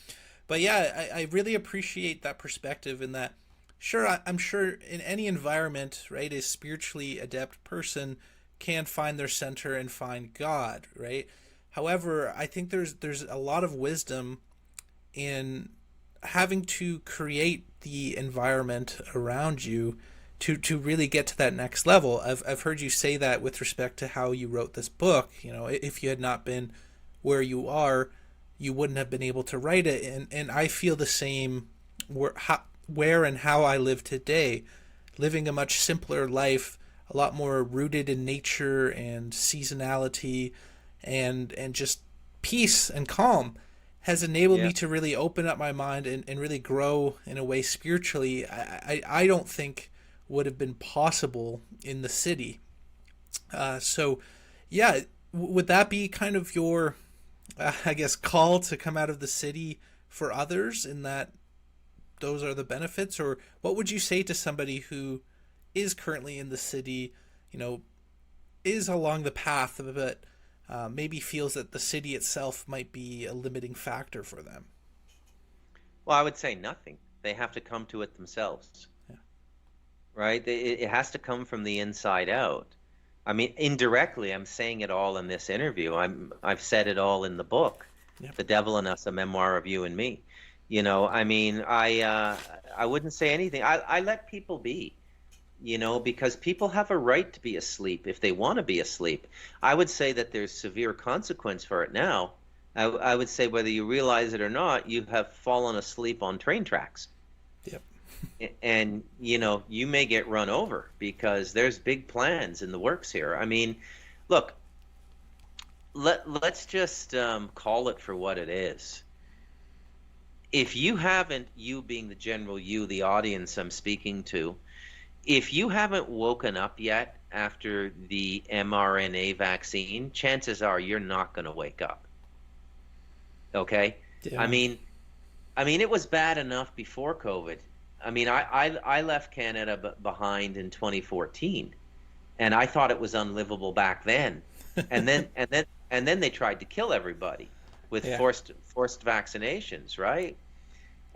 But yeah, I really appreciate that perspective, and that sure, I'm sure in any environment, right, a spiritually adept person can find their center and find God, right? However, I think there's a lot of wisdom in having to create the environment around you to really get to that next level. I've heard you say that with respect to how you wrote this book. If you had not been where you are, you wouldn't have been able to write it. And I feel the same where and how I live today, living a much simpler life, a lot more rooted in nature and seasonality and just peace and calm, has enabled Yeah. me to really open up my mind and really grow in a way spiritually I don't think would have been possible in the city. So, yeah, would that be kind of your, I guess, call to come out of the city for others, in that those are the benefits? Or what would you say to somebody who is currently in the city, you know, is along the path, but maybe feels that the city itself might be a limiting factor for them? Well, I would say nothing. They have to come to it themselves, Yeah. right? It has to come from the inside out. I mean, indirectly, I'm saying it all in this interview. I've said it all in the book, Yep. The Devil in Us, a memoir of you and me. I mean, I wouldn't say anything. I let people be, because people have a right to be asleep if they want to be asleep. I would say that there's severe consequence for it now. I would say, whether you realize it or not, you have fallen asleep on train tracks. Yep. And you may get run over, because there's big plans in the works here. I mean, look, let's just call it for what it is. If you haven't, you being the general you, the audience I'm speaking to, if you haven't woken up yet after the mRNA vaccine, chances are you're not going to wake up. Okay? I Yeah. mean, it was bad enough before COVID. I mean, I left Canada behind in 2014, and I thought it was unlivable back then. And then they tried to kill everybody with Yeah. forced vaccinations, right?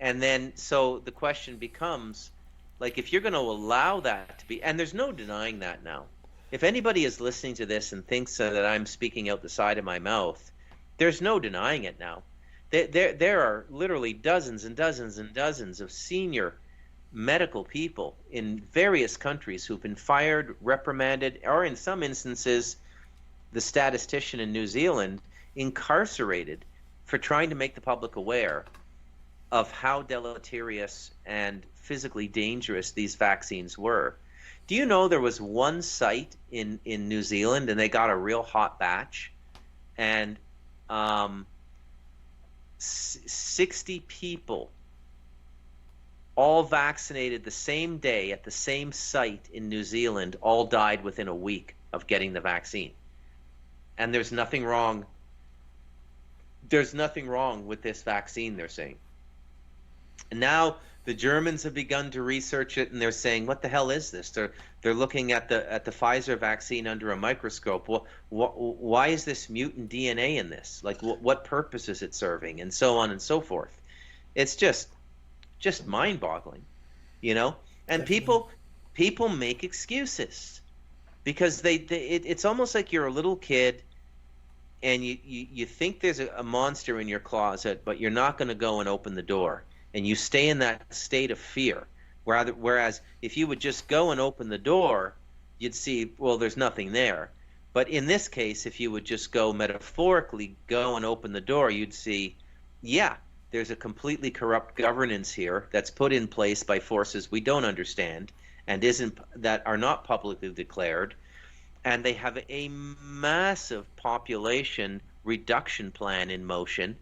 And then, so the question becomes, like, if you're going to allow that to be, and there's no denying that now. If anybody is listening to this and thinks that I'm speaking out the side of my mouth, there's no denying it now. There are literally dozens and dozens and dozens of senior medical people in various countries who've been fired, reprimanded, or in some instances, the statistician in New Zealand incarcerated for trying to make the public aware of how deleterious and physically dangerous these vaccines were. Do you know there was one site in New Zealand, and they got a real hot batch, and 60 people all vaccinated the same day at the same site in New Zealand, all died within a week of getting the vaccine. And there's nothing wrong with this vaccine, they're saying. And now the Germans have begun to research it, and they're saying, "What the hell is this?" They're looking at the Pfizer vaccine under a microscope. Well, why is this mutant DNA in this? Like, what purpose is it serving? And so on and so forth. It's just mind-boggling, you know. And Definitely. people make excuses because it's almost like you're a little kid and you think there's a monster in your closet, but you're not going to go and open the door, and you stay in that state of fear. Whereas if you would just go and open the door, you'd see, well, there's nothing there. But in this case, if you would just go metaphorically, go and open the door, you'd see, yeah, there's a completely corrupt governance here that's put in place by forces we don't understand and isn't that are not publicly declared, and they have a massive population reduction plan in motion,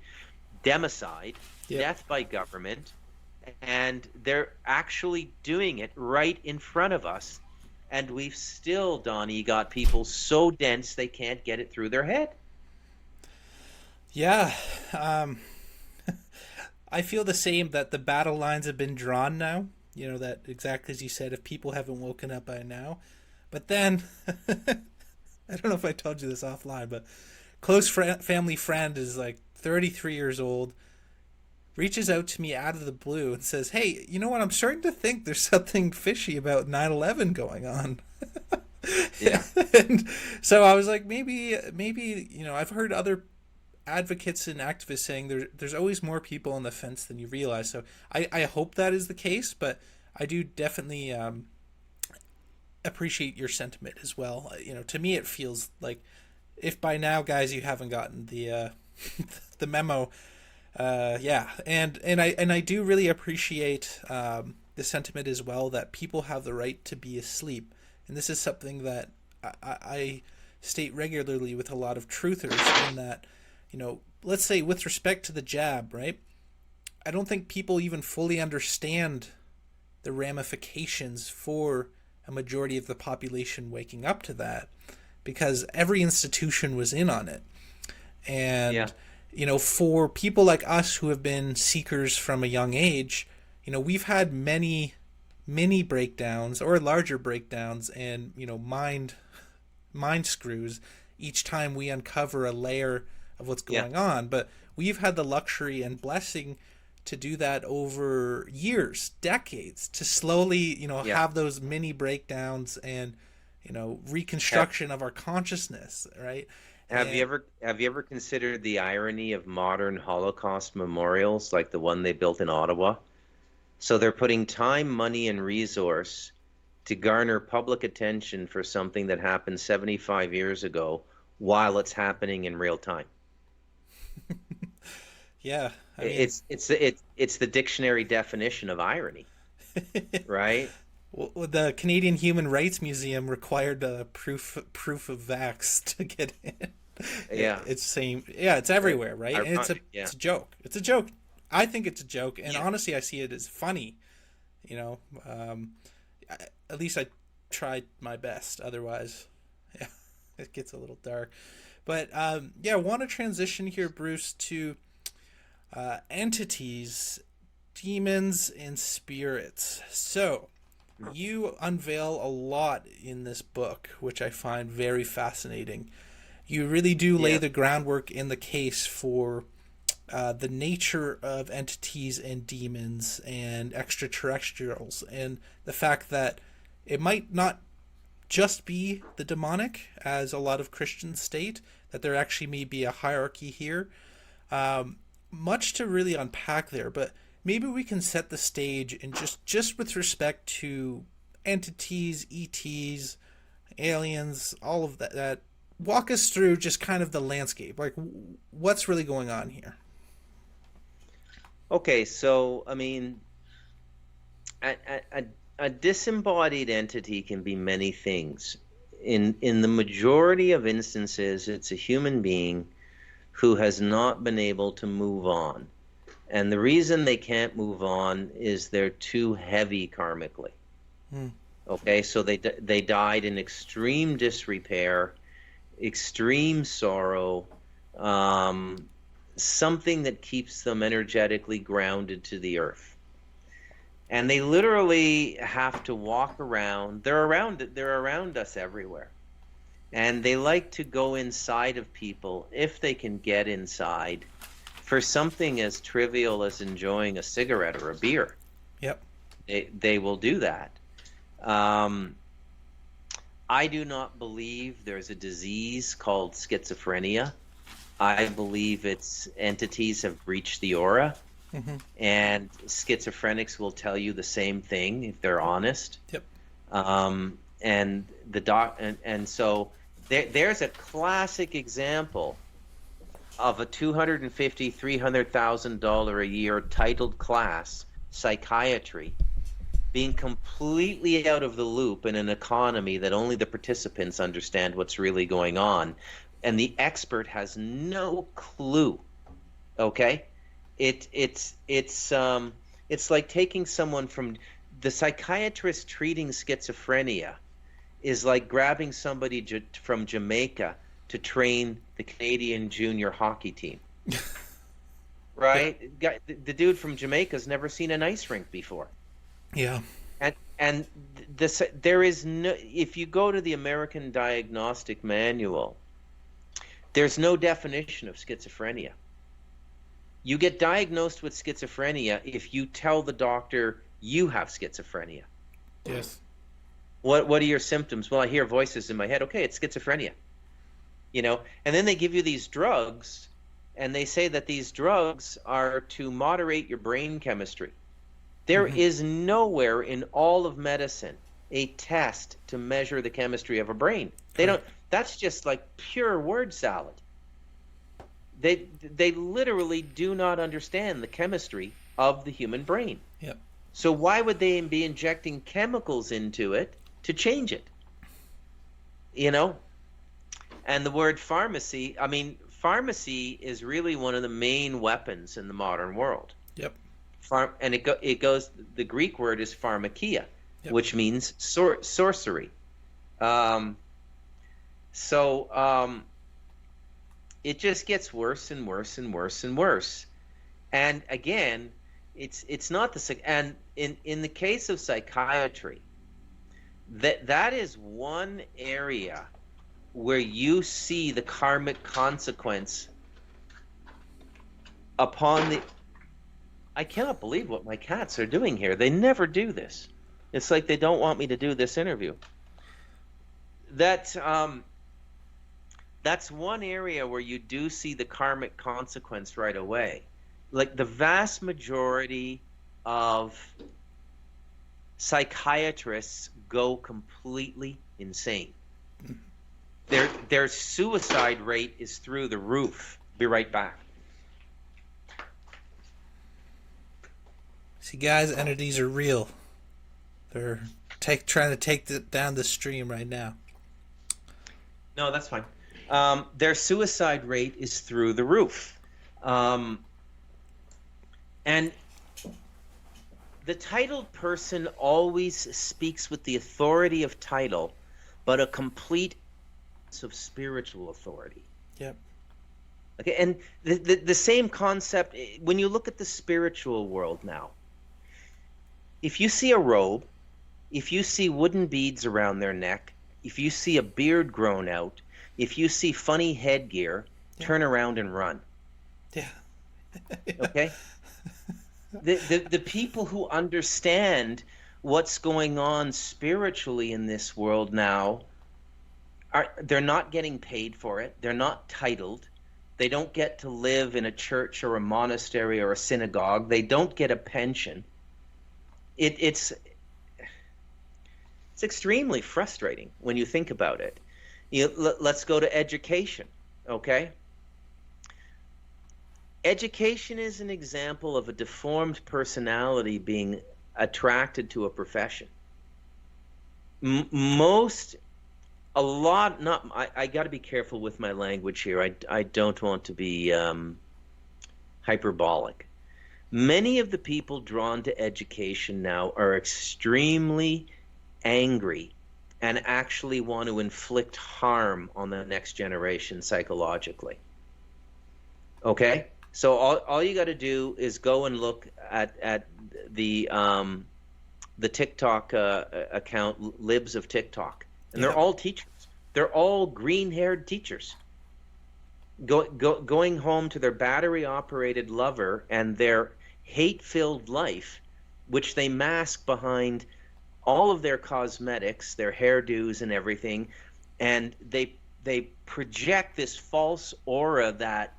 democide, Yep. death by government, and they're actually doing it right in front of us. And we've still, Donnie, got people so dense they can't get it through their head. Yeah. Um, I feel the same that the battle lines have been drawn now. You know, that exactly as you said, if people haven't woken up by now. But then, I don't know if I told you this offline, but family friend is like 33 years old, reaches out to me out of the blue and says, "Hey, you know what? I'm starting to think there's something fishy about 9/11 going on." Yeah, And so I was like, maybe, I've heard other advocates and activists saying there's always more people on the fence than you realize. So I hope that is the case, but I do definitely appreciate your sentiment as well. To me, it feels like if by now, guys, you haven't gotten the the memo, yeah, and I do really appreciate the sentiment as well that people have the right to be asleep, and this is something that I state regularly with a lot of truthers in that, let's say with respect to the jab, right? I don't think people even fully understand the ramifications for a majority of the population waking up to that because every institution was in on it. yeah, And, for people like us who have been seekers from a young age, we've had many mini breakdowns or larger breakdowns and, mind screws each time we uncover a layer of what's yeah, going on. But we've had the luxury and blessing to do that over years, decades, to slowly, yeah. have those mini breakdowns and, Have, reconstruction of our consciousness, right? have you And ever considered the irony of modern Holocaust memorials like the one they built in Ottawa? So they're putting time, money, and resource to garner public attention for something that happened 75 years ago while it's happening in real time. yeah, I mean, It's the dictionary definition of irony, right? well, the Canadian Human Rights Museum required a proof of vax to get in. Yeah, It's same, yeah, it's right. everywhere, right? And it's a Ironic, yeah. it's a joke. It's a joke. I think it's a joke, and Yeah. honestly, I see it as funny. You know, um, at least I tried my best. Otherwise, yeah, it gets a little dark. But yeah, I want to transition here, Bruce, to entities, demons, and spirits. So, you unveil a lot in this book, which I find very fascinating. You really do lay Yeah. the groundwork in the case for the nature of entities and demons and extraterrestrials, and the fact that it might not just be the demonic, as a lot of Christians state, that there actually may be a hierarchy here. Um, Much to really unpack there, but maybe we can set the stage and just with respect to entities, ETs, aliens, all of that. Walk us through just kind of the landscape, like what's really going on here. Okay, so I mean, a, a disembodied entity can be many things. In the majority of instances, it's a human being who has not been able to move on. And the reason they can't move on is they're too heavy karmically. Mm. Okay, so they died in extreme disrepair, extreme sorrow, um, something that keeps them energetically grounded to the earth. And they literally have to walk around. They're around us everywhere. And they like to go inside of people if they can get inside for something as trivial as enjoying a cigarette or a beer. Yep. They will do that. Um, I do not believe there's a disease called schizophrenia. I believe its entities have breached the aura, Hmm. and schizophrenics will tell you the same thing if they're honest. Yep. And so there's a classic example of a $250,000-$300,000 a year titled class, psychiatry, being completely out of the loop in an economy that only the participants understand what's really going on, and the expert has no clue. Okay, it's like taking someone from the psychiatrist treating schizophrenia is like grabbing somebody from Jamaica to train the Canadian junior hockey team, Yeah. right? The dude from Jamaica's never seen an ice rink before. Yeah. And this there is no, if you go to the American Diagnostic Manual, there's no definition of schizophrenia. You get diagnosed with schizophrenia if you tell the doctor you have schizophrenia. Yes. What are your symptoms? Well, I hear voices in my head. Okay, it's schizophrenia. And then they give you these drugs, and they say that these drugs are to moderate your brain chemistry. There Hmm. is nowhere in all of medicine a test to measure the chemistry of a brain. They don't. Correct. That's just like pure word salad. They literally do not understand the chemistry of the human brain. Yep. So why would they be injecting chemicals into it to change it? You know? And the word pharmacy, I mean, pharmacy is really one of the main weapons in the modern world. Yep. And it goes, the Greek word is pharmakia, Yep. which means sorcery. Um, so it just gets worse and worse and worse and worse. And again, it's not and in the case of psychiatry, that is one area where you see the karmic consequence upon the. I cannot believe what my cats are doing here. They never do this. It's like they don't want me to do this interview. That's one area where you do see the karmic consequence right away. Like the vast majority of psychiatrists go completely insane. Their suicide rate is through the roof. Be right back. See, guys, entities are real. They're trying to take down the stream right now. No, that's fine. Their suicide rate is through the roof. And the titled person always speaks with the authority of title, but a complete of spiritual authority. Yep. Okay, and the same concept when you look at the spiritual world now. If you see a robe, if you see wooden beads around their neck, if you see a beard grown out, if you see funny headgear, turn around and run. Yeah. Okay? The people who understand what's going on spiritually in this world now they're not getting paid for it. They're not titled. They don't get to live in a church or a monastery or a synagogue. They don't get a pension. It's extremely frustrating when you think about it. Let's go to education, okay? Education is an example of a deformed personality being attracted to a profession. I got to be careful with my language here. I don't want to be hyperbolic. Many of the people drawn to education now are extremely angry and actually want to inflict harm on the next generation psychologically. Okay? So all you got to do is go and look at the TikTok account, Libs of TikTok, and they're Yeah. all teachers. They're all green-haired teachers going home to their battery-operated lover and their hate-filled life, which they mask behind all of their cosmetics, their hairdos and everything, and they project this false aura that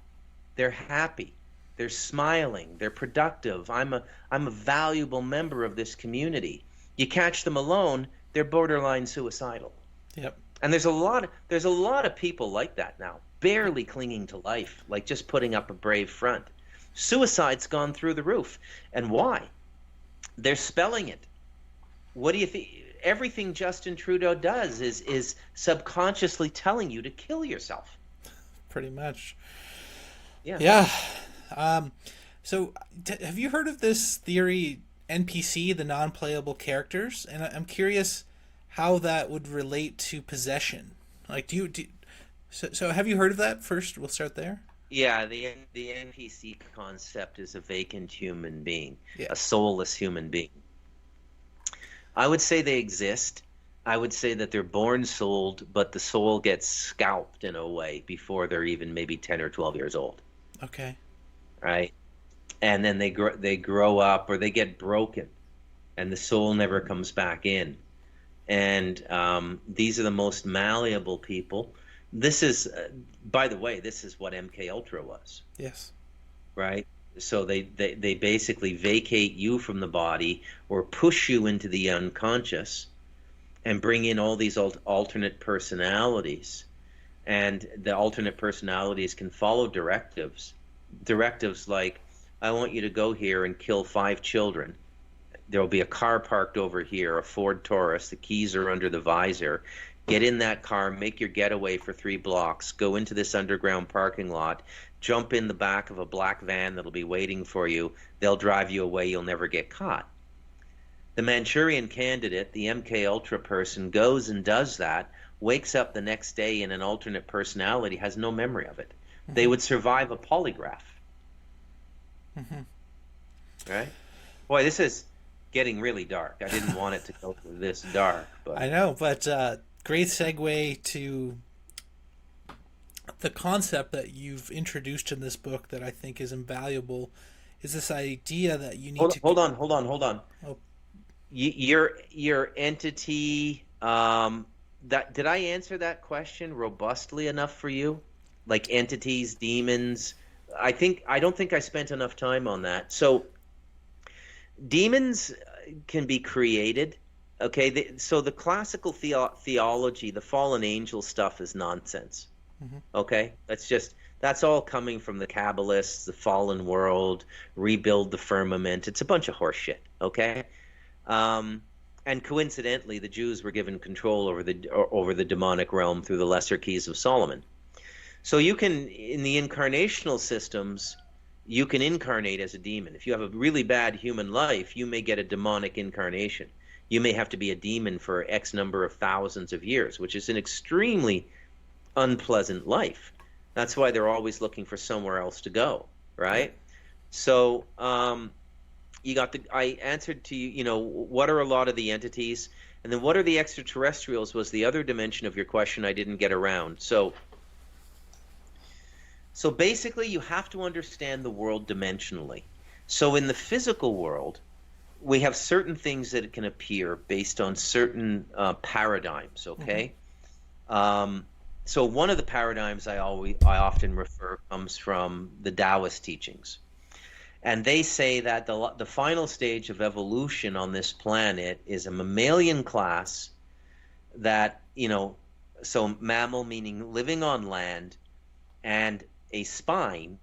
they're happy, they're smiling, they're productive. I'm a valuable member of this community. You catch them alone, they're borderline suicidal. Yep. And there's a lot of people like that now, barely clinging to life, like just putting up a brave front. Suicide's gone through the roof. And why? They're spelling it. What do you think? Everything Justin Trudeau does is subconsciously telling you to kill yourself. Pretty much. Yeah. Yeah. Um, so, have you heard of this theory, NPC, the non-playable characters? And I'm curious how that would relate to possession. Like, so have you heard of that? First, we'll start there. Yeah, the NPC concept is a vacant human being, Yeah. a soulless human being. I would say they exist. I would say that they're born souled, but the soul gets scalped in a way before they're even maybe 10 or 12 years old, Okay. right? And then they grow up or they get broken and the soul never comes back in. And these are the most malleable people. This is, by the way, this is what MK Ultra was, Yes. right? So they basically vacate you from the body or push you into the unconscious and bring in all these alternate personalities. And the alternate personalities can follow directives like, I want you to go here and kill 5 children. There will be a car parked over here, a Ford Taurus. The keys are under the visor. Get in that car, make your getaway for 3 blocks, go into this underground parking lot, jump in the back of a black van that'll be waiting for you. They'll drive you away. You'll never get caught. The Manchurian Candidate, the MK Ultra person, goes and does that, wakes up the next day in an alternate personality, has no memory of it. They Mm-hmm. would survive a polygraph, Mm-hmm. right? Boy, this is getting really dark. I didn't want it to go this dark, but I know, but great segue to the concept that you've introduced in this book that I think is invaluable is this idea that you need hold, to. hold on, hold on, hold on. Oh, Your entity, that did I answer that question robustly enough for you? Like entities, demons. I don't think I spent enough time on that. So demons can be created. Okay, so the classical theology, the fallen angel stuff is nonsense. mm-hmm. Okay, that's all coming from the Kabbalists, the fallen world, rebuild the firmament. It's a bunch of horse shit. Okay, and coincidentally, the Jews were given control over the demonic realm through the Lesser Keys of Solomon. So you can, in the incarnational systems, you can incarnate as a demon. If you have a really bad human life, you may get a demonic incarnation. You may have to be a demon for X number of thousands of years, which is an extremely unpleasant life. That's why they're always looking for somewhere else to go, right? So I answered to you, what are a lot of the entities? And then what are the extraterrestrials was the other dimension of your question I didn't get around. So basically, you have to understand the world dimensionally. So in the physical world, we have certain things that can appear based on certain paradigms. Okay. So one of the paradigms I often refer comes from the Taoist teachings, and they say that the final stage of evolution on this planet is a mammalian class that so mammal meaning living on land, and a spine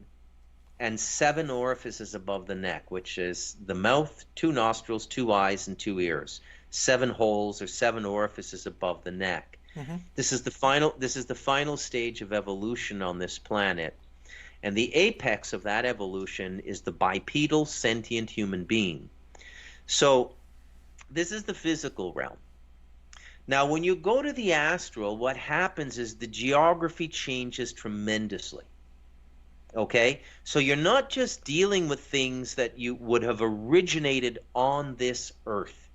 and 7 orifices above the neck, which is the mouth, 2 nostrils, 2 eyes, and 2 ears. 7 holes or 7 orifices above the neck. Mm-hmm. This is the final stage of evolution on this planet. And the apex of that evolution is the bipedal sentient human being. So this is the physical realm. Now, when you go to the astral, what happens is the geography changes tremendously. Okay? So you're not just dealing with things that you would have originated on this earth.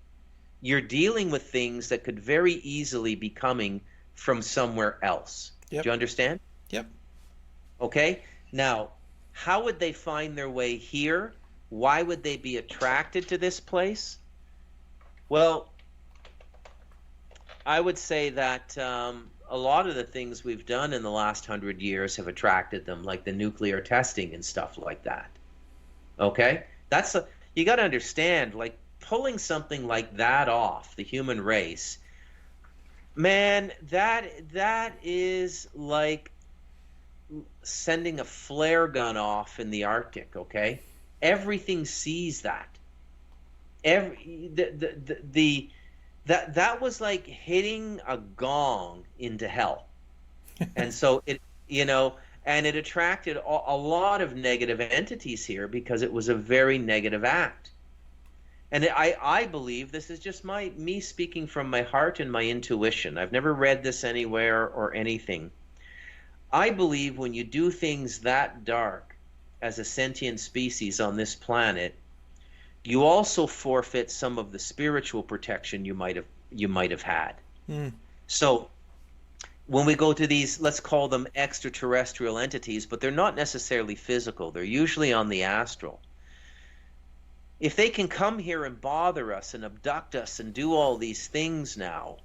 You're dealing with things that could very easily be coming from somewhere else. Do Yep. you understand? Yep. Okay? Now, how would they find their way here? Why would they be attracted to this place? Well, I would say that a lot of the things we've done in the last 100 years have attracted them, like the nuclear testing and stuff like that. Okay? You got to understand, like pulling something like that off the human race, man, that is like sending a flare gun off in the Arctic, okay? Everything sees that. Every the that was like hitting a gong into hell. And so and it attracted a lot of negative entities here because it was a very negative act. And I believe this is just me speaking from my heart and my intuition. I've never read this anywhere or anything. I believe when you do things that dark as a sentient species on this planet, you also forfeit some of the spiritual protection you might have had. Mm. So when we go to these, let's call them extraterrestrial entities, but they're not necessarily physical. They're usually on the astral. If they can come here and bother us and abduct us and do all these things now,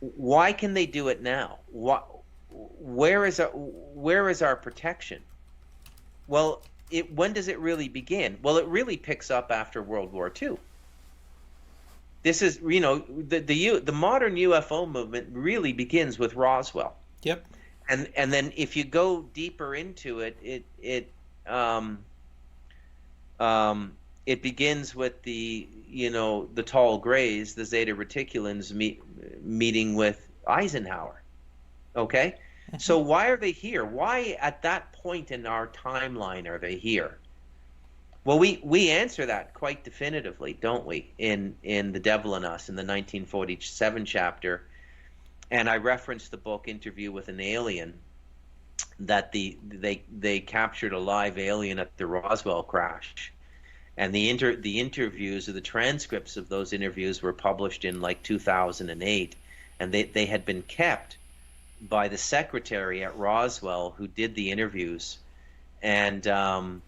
why can they do it now? Where is our protection? Well, when does it really begin? Well, it really picks up after World War II. This is, the modern UFO movement really begins with Roswell. Yep. And then if you go deeper into it, it begins with the tall grays, the Zeta Reticulans meeting with Eisenhower. Okay? So why are they here? Why at that point in our timeline are they here? Well, we answer that quite definitively, don't we? In The Devil in Us, in the 1947 chapter, and I referenced the book Interview with an Alien, that they captured a live alien at the Roswell crash, and the interviews or the transcripts of those interviews were published in like 2008, and they had been kept by the secretary at Roswell who did the interviews, and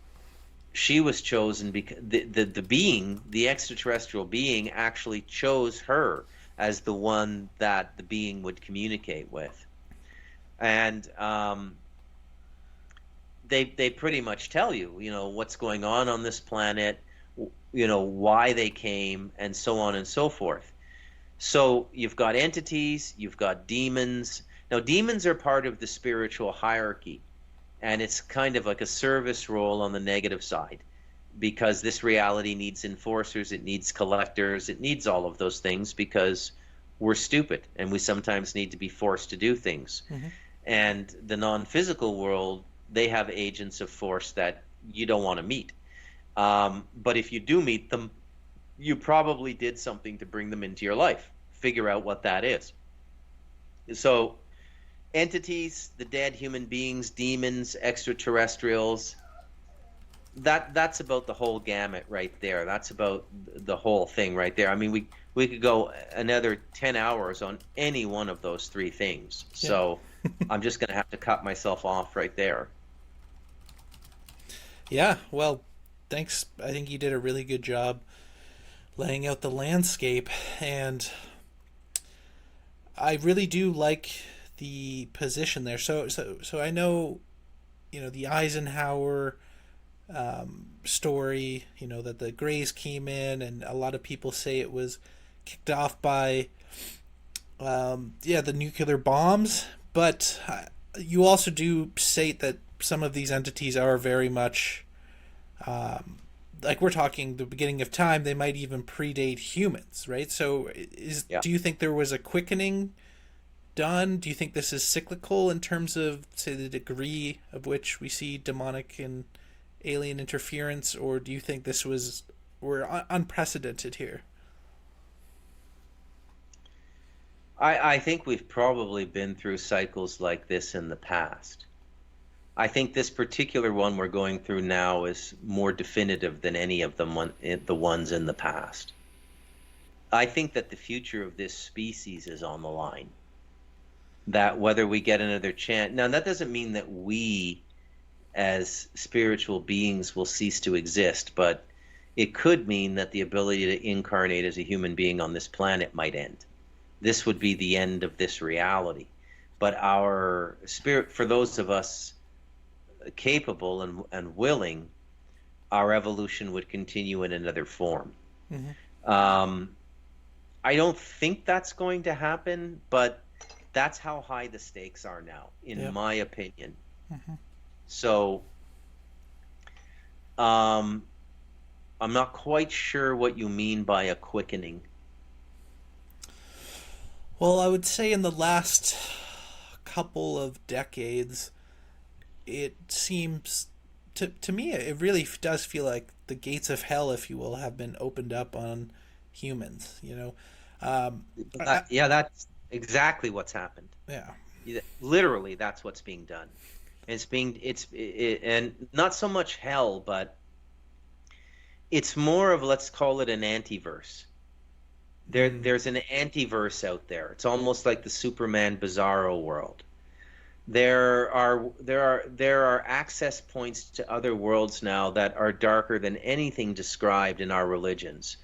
she was chosen because the extraterrestrial being actually chose her as the one that the being would communicate with. And they pretty much tell you, what's going on this planet, why they came, and so on and so forth. So you've got entities, you've got demons. Now, demons are part of the spiritual hierarchy, and it's kind of like a service role on the negative side, because this reality needs enforcers, it needs collectors, it needs all of those things because we're stupid and we sometimes need to be forced to do things. Mm-hmm. And the non-physical world, they have agents of force that you don't want to meet. But if you do meet them, you probably did something to bring them into your life. Figure out what that is. So entities, the dead human beings, demons, extraterrestrials, that's about the whole gamut right there. That's about the whole thing right there. I mean, we could go another 10 hours on any one of those three things. Yeah. So I'm just going to have to cut myself off right there. Yeah, well, thanks. I think you did a really good job laying out the landscape, and I really do like the position there. So I know, the Eisenhower story, that the Greys came in, and a lot of people say it was kicked off by, the nuclear bombs. But you also do state that some of these entities are very much, like we're talking the beginning of time, they might even predate humans, right? So Yeah. do you think there was a quickening done? Do you think this is cyclical in terms of, say, the degree of which we see demonic and alien interference, or do you think this was we're unprecedented here? I think we've probably been through cycles like this in the past. I think this particular one we're going through now is more definitive than any of the ones in the past. I think that the future of this species is on the line. That whether we get another chance, now that doesn't mean that we as spiritual beings will cease to exist, but it could mean that the ability to incarnate as a human being on this planet might end. This would be the end of this reality. But our spirit, for those of us capable and willing, our evolution would continue in another form. Mm-hmm. I don't think that's going to happen, but that's how high the stakes are now, in Yep. my opinion. Mm-hmm. So, um, I'm not quite sure what you mean by a quickening. Well, I would say in the last couple of decades, it seems to me it really does feel like the gates of hell, if you will, have been opened up on humans. Um, Yeah, that's exactly what's happened. yeah, Literally, that's what's being done. And not so much hell, but it's more of, let's call it an antiverse. mm, There's an antiverse out there. It's almost like the Superman Bizarro world. There are access points to other worlds now that are darker than anything described in our religions.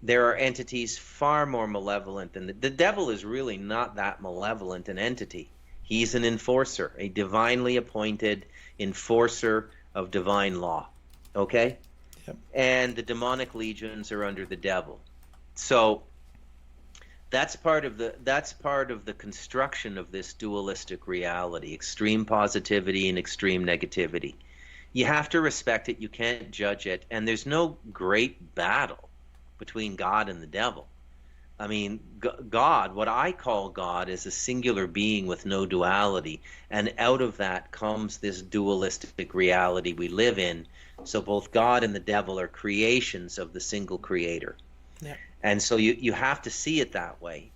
There are entities far more malevolent than the devil is really not that malevolent an entity. He's an enforcer, a divinely appointed enforcer of divine law. Okay? yep, And the demonic legions are under the devil. So that's part of the construction of this dualistic reality, extreme positivity and extreme negativity. You have to respect it, you can't judge it, and there's no great battle between God and the devil. I mean, God, what I call God, is a singular being with no duality, and out of that comes this dualistic reality we live in. So both God and the devil are creations of the single creator. yep, And so you have to see it that way.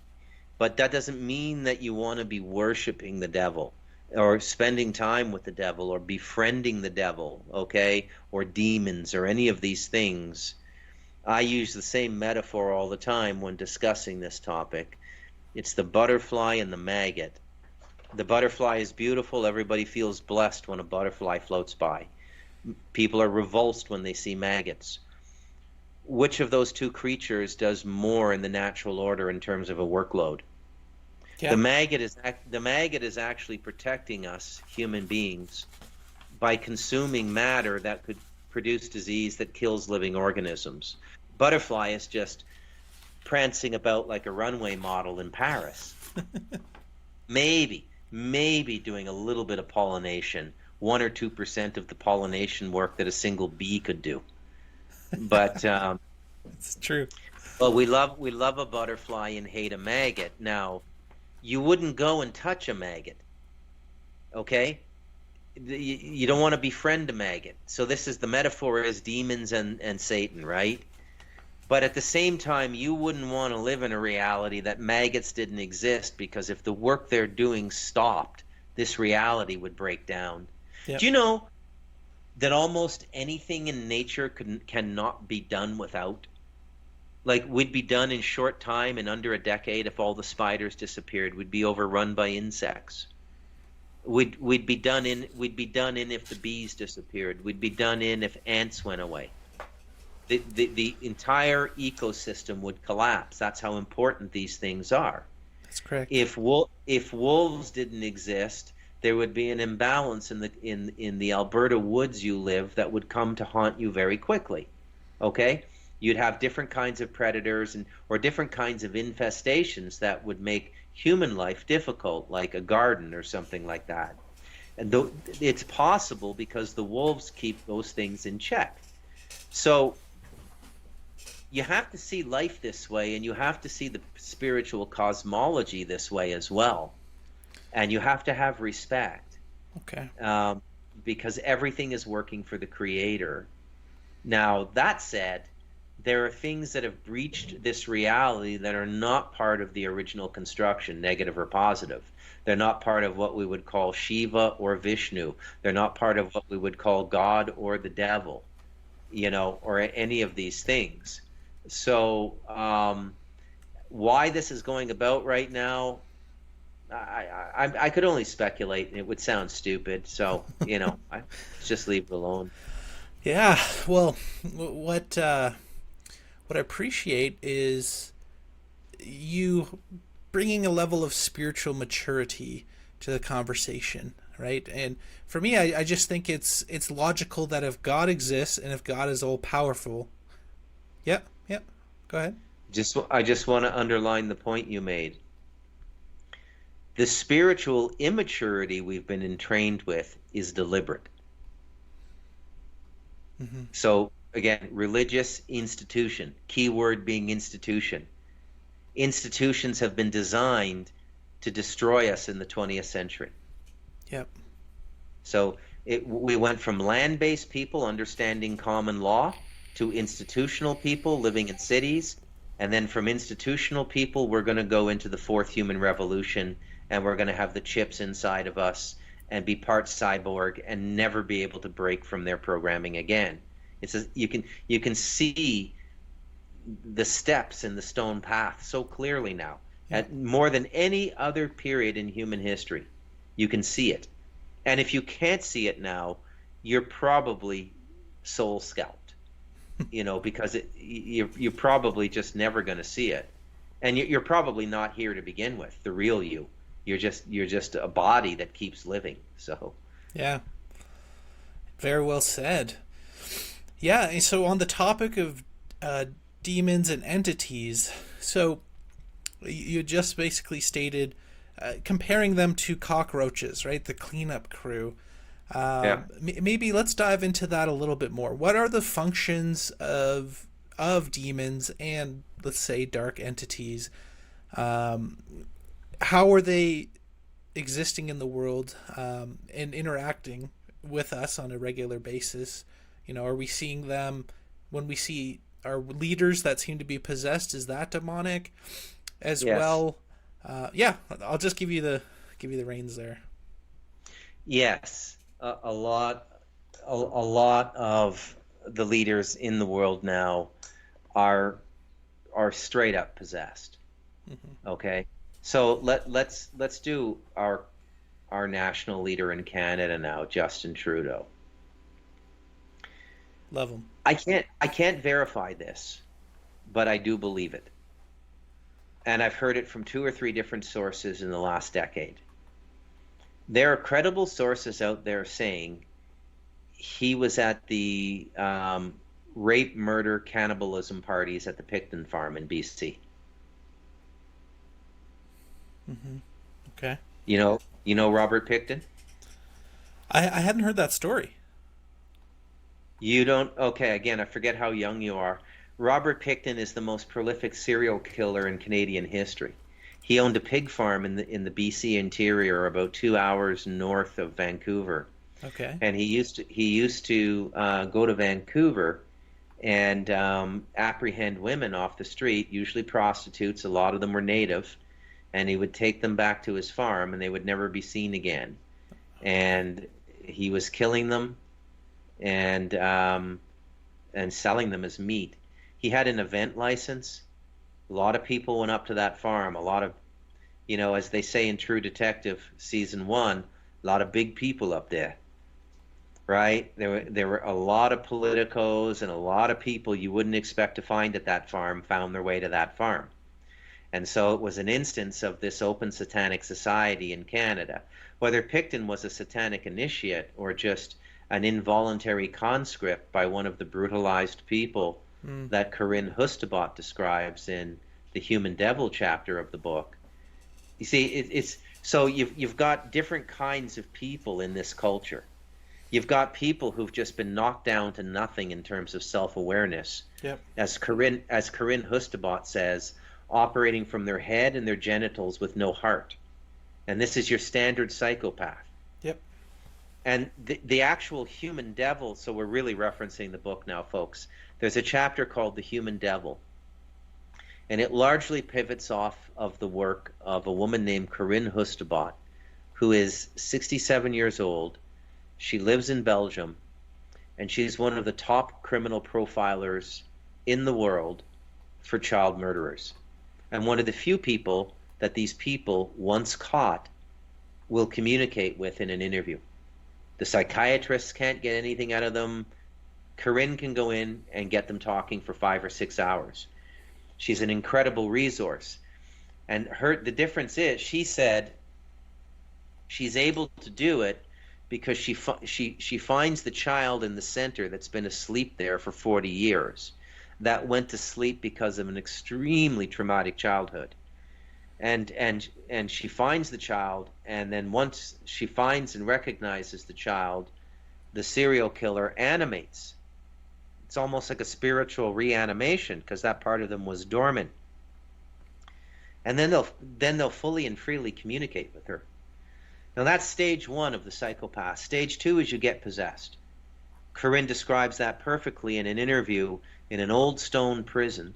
But that doesn't mean that you want to be worshiping the devil or spending time with the devil or befriending the devil, okay? Or demons or any of these things. I use the same metaphor all the time when discussing this topic. It's the butterfly and the maggot. The butterfly is beautiful. Everybody feels blessed when a butterfly floats by. People are revulsed when they see maggots. Which of those two creatures does more in the natural order in terms of a workload? The yep, maggot is the maggot is actually protecting us human beings by consuming matter that could produce disease that kills living organisms. Butterfly is just prancing about like a runway model in Paris. Maybe doing a little bit of pollination, 1 or 2% of the pollination work that a single bee could do. But it's true. well, we love a butterfly and hate a maggot. Now, you wouldn't go and touch a maggot, okay? You don't want to befriend a maggot. So this is the metaphor is demons and Satan, right? But at the same time, you wouldn't want to live in a reality that maggots didn't exist, because if the work they're doing stopped, this reality would break down. Yep. Do you know that almost anything in nature cannot be done without? Like, we'd be done in short time, in under a decade. If all the spiders disappeared, we'd be overrun by insects. We'd be done in if the bees disappeared. We'd be done in if ants went away. The entire ecosystem would collapse. That's how important these things are. That's correct. If wolves didn't exist, there would be an imbalance in the Alberta woods you live that would come to haunt you very quickly. Okay? You'd have different kinds of predators or different kinds of infestations that would make human life difficult, like a garden or something like that. And it's possible because the wolves keep those things in check. So you have to see life this way, and you have to see the spiritual cosmology this way as well. and you have to have respect, Okay. um, because everything is working for the creator. Now, that said, there are things that have breached this reality that are not part of the original construction, negative or positive. They're not part of what we would call Shiva or Vishnu. They're not part of what we would call God or the devil, or any of these things. So, why this is going about right now, I could only speculate, and it would sound stupid. So, I just leave it alone. Yeah. Well, what I appreciate is you bringing a level of spiritual maturity to the conversation, right? And for me, I just think it's logical that if God exists and if God is all powerful, yeah, yeah, go ahead. I just want to underline the point you made. The spiritual immaturity we've been entrained with is deliberate. Mm-hmm. So again, religious institution, keyword being institution. Institutions have been designed to destroy us in the 20th century. Yep. So we went from land-based people understanding common law to institutional people living in cities. And then from institutional people, we're going to go into the fourth human revolution, and we're going to have the chips inside of us and be part cyborg and never be able to break from their programming again. You can see the steps in the stone path so clearly now, Yep. at more than any other period in human history. You can see it. And if you can't see it now, you're probably soul scalped, because you're probably just never going to see it. And you're probably not here to begin with, the real you. You're just a body that keeps living. So, Yeah. Very well said. Yeah. And so on the topic of uh, demons and entities, so you just basically stated comparing them to cockroaches, right? The cleanup crew. yeah. Maybe let's dive into that a little bit more. What are the functions of demons and, let's say, dark entities? Um, how are they existing in the world and interacting with us on a regular basis? Are we seeing them when we see our leaders that seem to be possessed? Is that demonic as Yes. well? Yeah, I'll just give you the reins there. Yes. A lot of the leaders in the world now are are straight up possessed. Hmm. Okay, so let's do our national leader in Canada now, Justin Trudeau. Love them. I can't verify this, but I do believe it, and I've heard it from two or three different sources in the last decade. There are credible sources out there saying he was at the rape, murder, cannibalism parties at the Picton farm in BC. Hmm. Okay. You know Robert Picton? I hadn't heard that story. You don't? Okay, again, I forget how young you are. Robert Picton is the most prolific serial killer in Canadian history. He owned a pig farm in the BC interior, about 2 hours north of Vancouver, Okay. and he used to go to Vancouver and apprehend women off the street, usually prostitutes. A lot of them were native, and he would take them back to his farm, and they would never be seen again. And he was killing them and selling them as meat. He had an event license. A lot of people went up to that farm. A lot of, as they say in True Detective season one, a lot of big people up there, right? There were a lot of politicos and a lot of people you wouldn't expect to find at that farm found their way to that farm. And so it was an instance of this open satanic society in Canada. Whether Picton was a satanic initiate or just an involuntary conscript by one of the brutalized people Mm. that Corinne Hustebot describes in the Human Devil chapter of the book. You see, it's so you've got different kinds of people in this culture. You've got people who've just been knocked down to nothing in terms of self-awareness, Yep. as Corinne Hustebot says, operating from their head and their genitals with no heart. And this is your standard psychopath. Yep. And the actual human devil, so we're really referencing the book now, folks. There's a chapter called The Human Devil, and it largely pivots off of the work of a woman named Corinne Hustebot, who is 67 years old. She lives in Belgium, and she's one of the top criminal profilers in the world for child murderers. And one of the few people that these people, once caught, will communicate with in an interview. The psychiatrists can't get anything out of them. Corinne can go in and get them talking for 5 or 6 hours. She's an incredible resource. And the difference is, she said she's able to do it because she finds the child in the center that's been asleep there for 40 years, that went to sleep because of an extremely traumatic childhood. And she finds the child, and then once she finds and recognizes the child, the serial killer animates. It's almost like a spiritual reanimation, because that part of them was dormant. And then they'll fully and freely communicate with her. Now that's stage one of the psychopath. Stage two is you get possessed. Corinne describes that perfectly in an interview in an old stone prison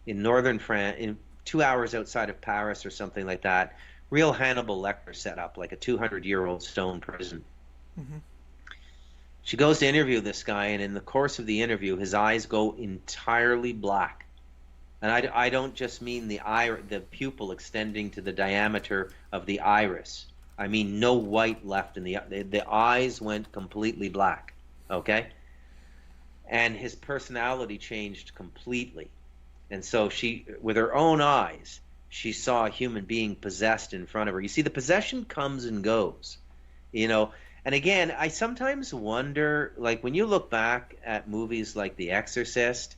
in northern France, in 2 hours outside of Paris or something like that. Real Hannibal Lecter set up, like a 200-year-old stone prison. Mm-hmm. She goes to interview this guy, and in the course of the interview, his eyes go entirely black. And I don't just mean the pupil extending to the diameter of the iris. I mean no white left in the eyes went completely black. Okay? And his personality changed completely. And so she, with her own eyes, she saw a human being possessed in front of her. You see, the possession comes and goes, you know. And again, I sometimes wonder, like when you look back at movies like The Exorcist,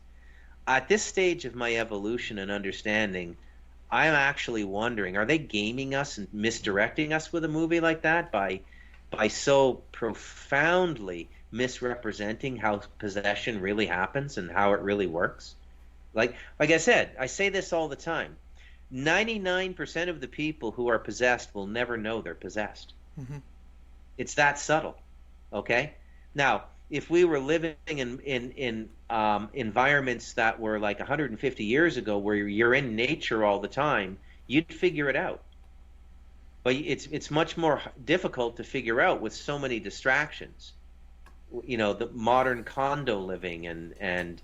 at this stage of my evolution and understanding, I'm actually wondering, are they gaming us and misdirecting us with a movie like that by so profoundly misrepresenting how possession really happens and how it really works? Like I said, I say this all the time. 99% of the people who are possessed will never know they're possessed. Mm-hmm. It's that subtle. Okay? Now, if we were living in environments that were like 150 years ago, where you're in nature all the time, you'd figure it out. But it's much more difficult to figure out with so many distractions. You know, the modern condo living and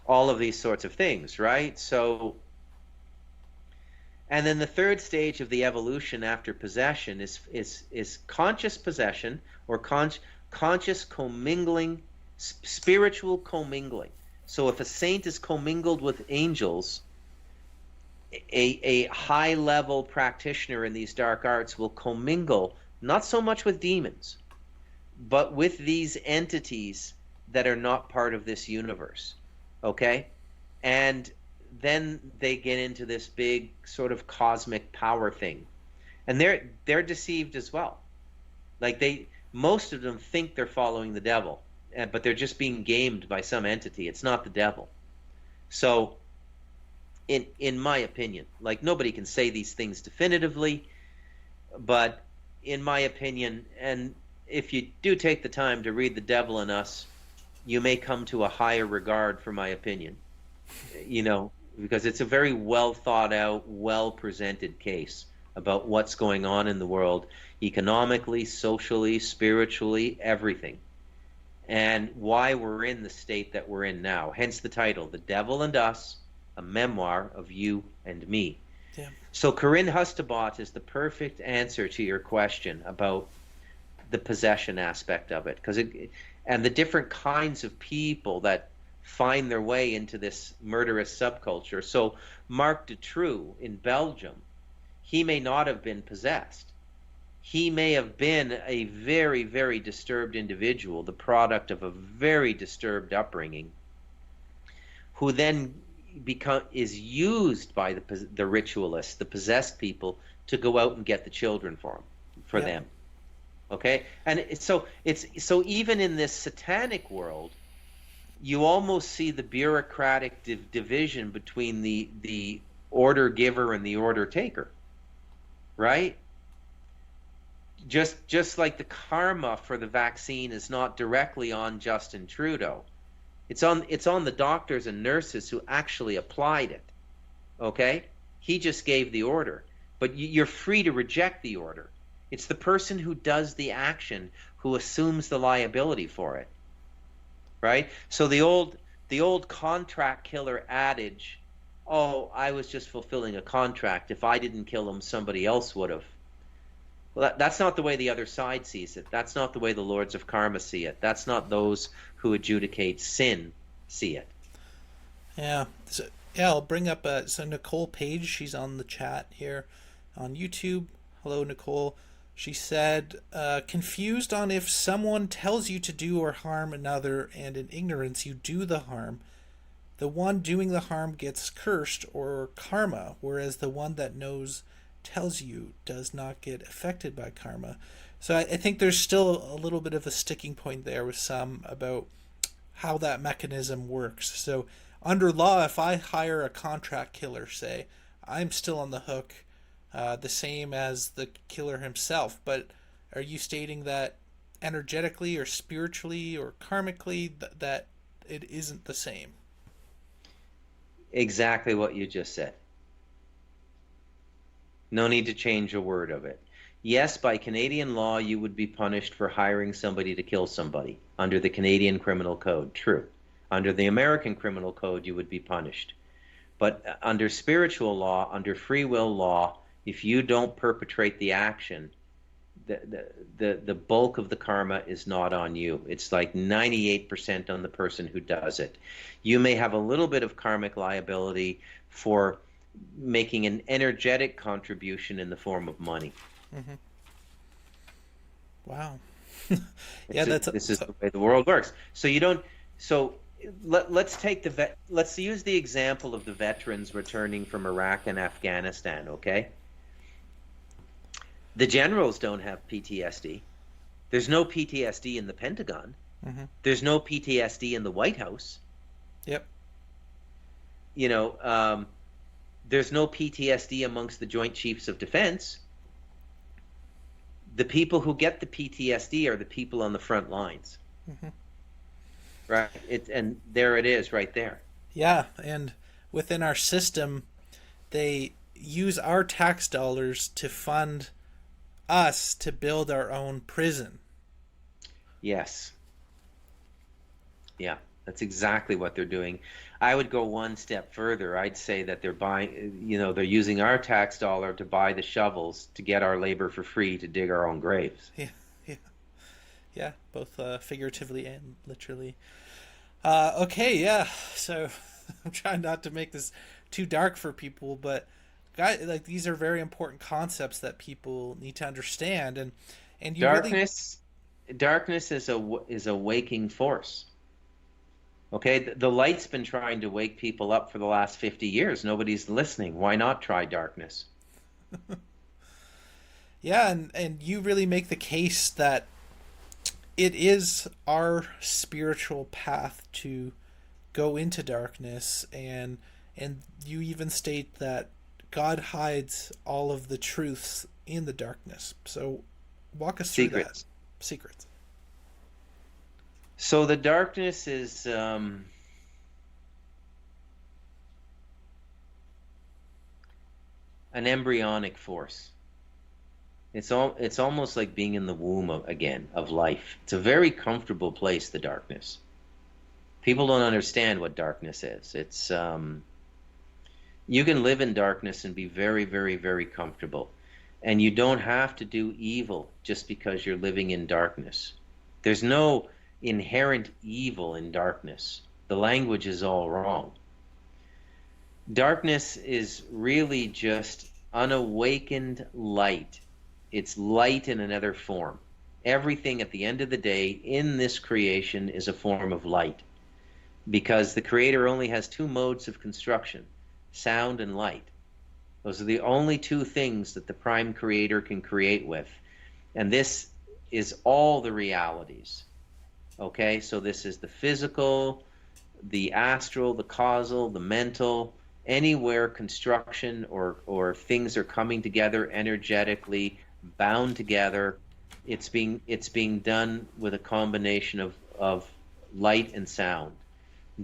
all of these sorts of things, right? So, and then the third stage of the evolution after possession is conscious possession, or conscious commingling, spiritual commingling. So if a saint is commingled with angels, a high level practitioner in these dark arts will commingle not so much with demons, but with these entities that are not part of this universe. Okay? And then they get into this big sort of cosmic power thing. And they're deceived as well. Like most of them think they're following the devil, but they're just being gamed by some entity. It's not the devil. So in my opinion, like nobody can say these things definitively, but in my opinion, and if you do take the time to read The Devil in Us, you may come to a higher regard for my opinion, you know, because it's a very well thought out, well presented case about what's going on in the world, economically, socially, spiritually, everything, and why we're in the state that we're in now. Hence the title, The Devil and Us, a memoir of you and me. Yeah. So Corinne Hustebot is the perfect answer to your question about the possession aspect of it, and the different kinds of people that find their way into this murderous subculture. So Marc Dutroux in Belgium, he may not have been possessed. He may have been a very, very disturbed individual, the product of a very disturbed upbringing, who then is used by the ritualists, the possessed people, to go out and get the children for them. Okay, and so even in this satanic world, you almost see the bureaucratic division between the order giver and the order taker, right? just like the karma for the vaccine is not directly on Justin Trudeau. It's on the doctors and nurses who actually applied it. Okay? He just gave the order. But you're free to reject the order. It's the person who does the action who assumes the liability for it. Right? So the old contract killer adage, "Oh, I was just fulfilling a contract. If I didn't kill him, somebody else would have." Well, that's not the way the other side sees it. That's not the way the lords of karma see it. That's not those who adjudicate sin see it. Yeah. So, yeah, I'll bring up so Nicole Page. She's on the chat here on YouTube. Hello, Nicole. She said, confused on if someone tells you to do or harm another and in ignorance you do the harm, the one doing the harm gets cursed or karma, whereas the one that knows tells you does not get affected by karma. So I think there's still a little bit of a sticking point there with some about how that mechanism works. So under law, if I hire a contract killer, say, I'm still on the hook, the same as the killer himself. But are you stating that energetically or spiritually or karmically that it isn't the same? Exactly what you just said. No need to change a word of it. Yes, by Canadian law, you would be punished for hiring somebody to kill somebody under the Canadian Criminal Code. True. Under the American Criminal Code, you would be punished. But under spiritual law, under free will law, if you don't perpetrate the action, the bulk of the karma is not on you. It's like 98% on the person who does it. You may have a little bit of karmic liability for making an energetic contribution in the form of money. Mm-hmm. Wow. Yeah, This is the way the world works. So you don't. So let's take let's use the example of the veterans returning from Iraq and Afghanistan. Okay. The generals don't have PTSD. There's no PTSD in the Pentagon. Mm-hmm. There's no PTSD in the White House. Yep. You know, there's no PTSD amongst the Joint Chiefs of Defense. The people who get the PTSD are the people on the front lines. Mm-hmm. Right? And there it is right there. Yeah, and within our system, they use our tax dollars to fund us to build our own prison. Yes. Yeah, that's exactly what they're doing. I would go one step further. I'd say that they're buying, they're using our tax dollar to buy the shovels to get our labor for free to dig our own graves. Yeah, yeah, yeah, both figuratively and literally. Okay, yeah. So I'm trying not to make this too dark for people, but these are very important concepts that people need to understand, and you darkness is a waking force. Okay, the light's been trying to wake people up for the last 50 years. Nobody's listening. Why not try darkness? Yeah, and you really make the case that it is our spiritual path to go into darkness, and you even state that God hides all of the truths in the darkness. So walk us through that. Secrets. So the darkness is an embryonic force. It's almost like being in the womb of life. It's a very comfortable place, the darkness. People don't understand what darkness is. It's you can live in darkness and be very, very, very comfortable. And you don't have to do evil just because you're living in darkness. There's no inherent evil in darkness. The language is all wrong. Darkness is really just unawakened light. It's light in another form. Everything at the end of the day in this creation is a form of light, because the Creator only has two modes of construction, sound and light. Those are the only two things that the Prime Creator can create with. And this is all the realities. Okay, so this is the physical, the astral, the causal, the mental, anywhere construction or things are coming together energetically, bound together. It's being done with a combination of light and sound.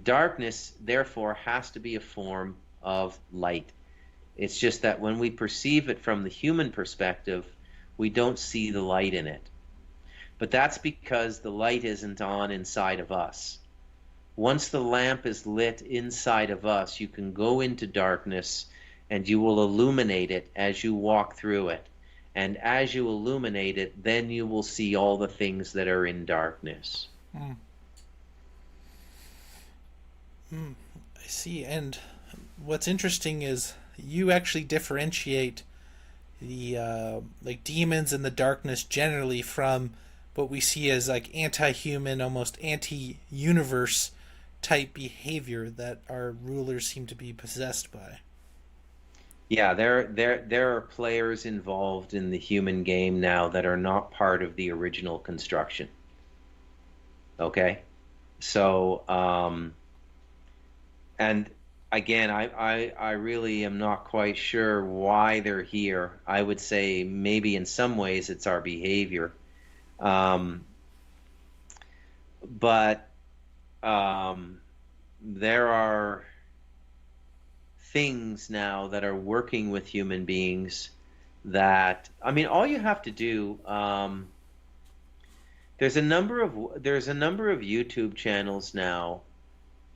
Darkness, therefore, has to be a form of light. It's just that when we perceive it from the human perspective, we don't see the light in it. But that's because the light isn't on inside of us. Once the lamp is lit inside of us, you can go into darkness and you will illuminate it as you walk through it. And as you illuminate it, then you will see all the things that are in darkness. Mm, I see. And what's interesting is you actually differentiate the like demons and the darkness generally from what we see as like anti-human, almost anti-universe type behavior that our rulers seem to be possessed by. Yeah, there are players involved in the human game now that are not part of the original construction. Okay? So, and again, I really am not quite sure why they're here. I would say maybe in some ways it's our behavior. Um, but there are things now that are working with human beings that, I mean, all you have to do, there's a number of YouTube channels now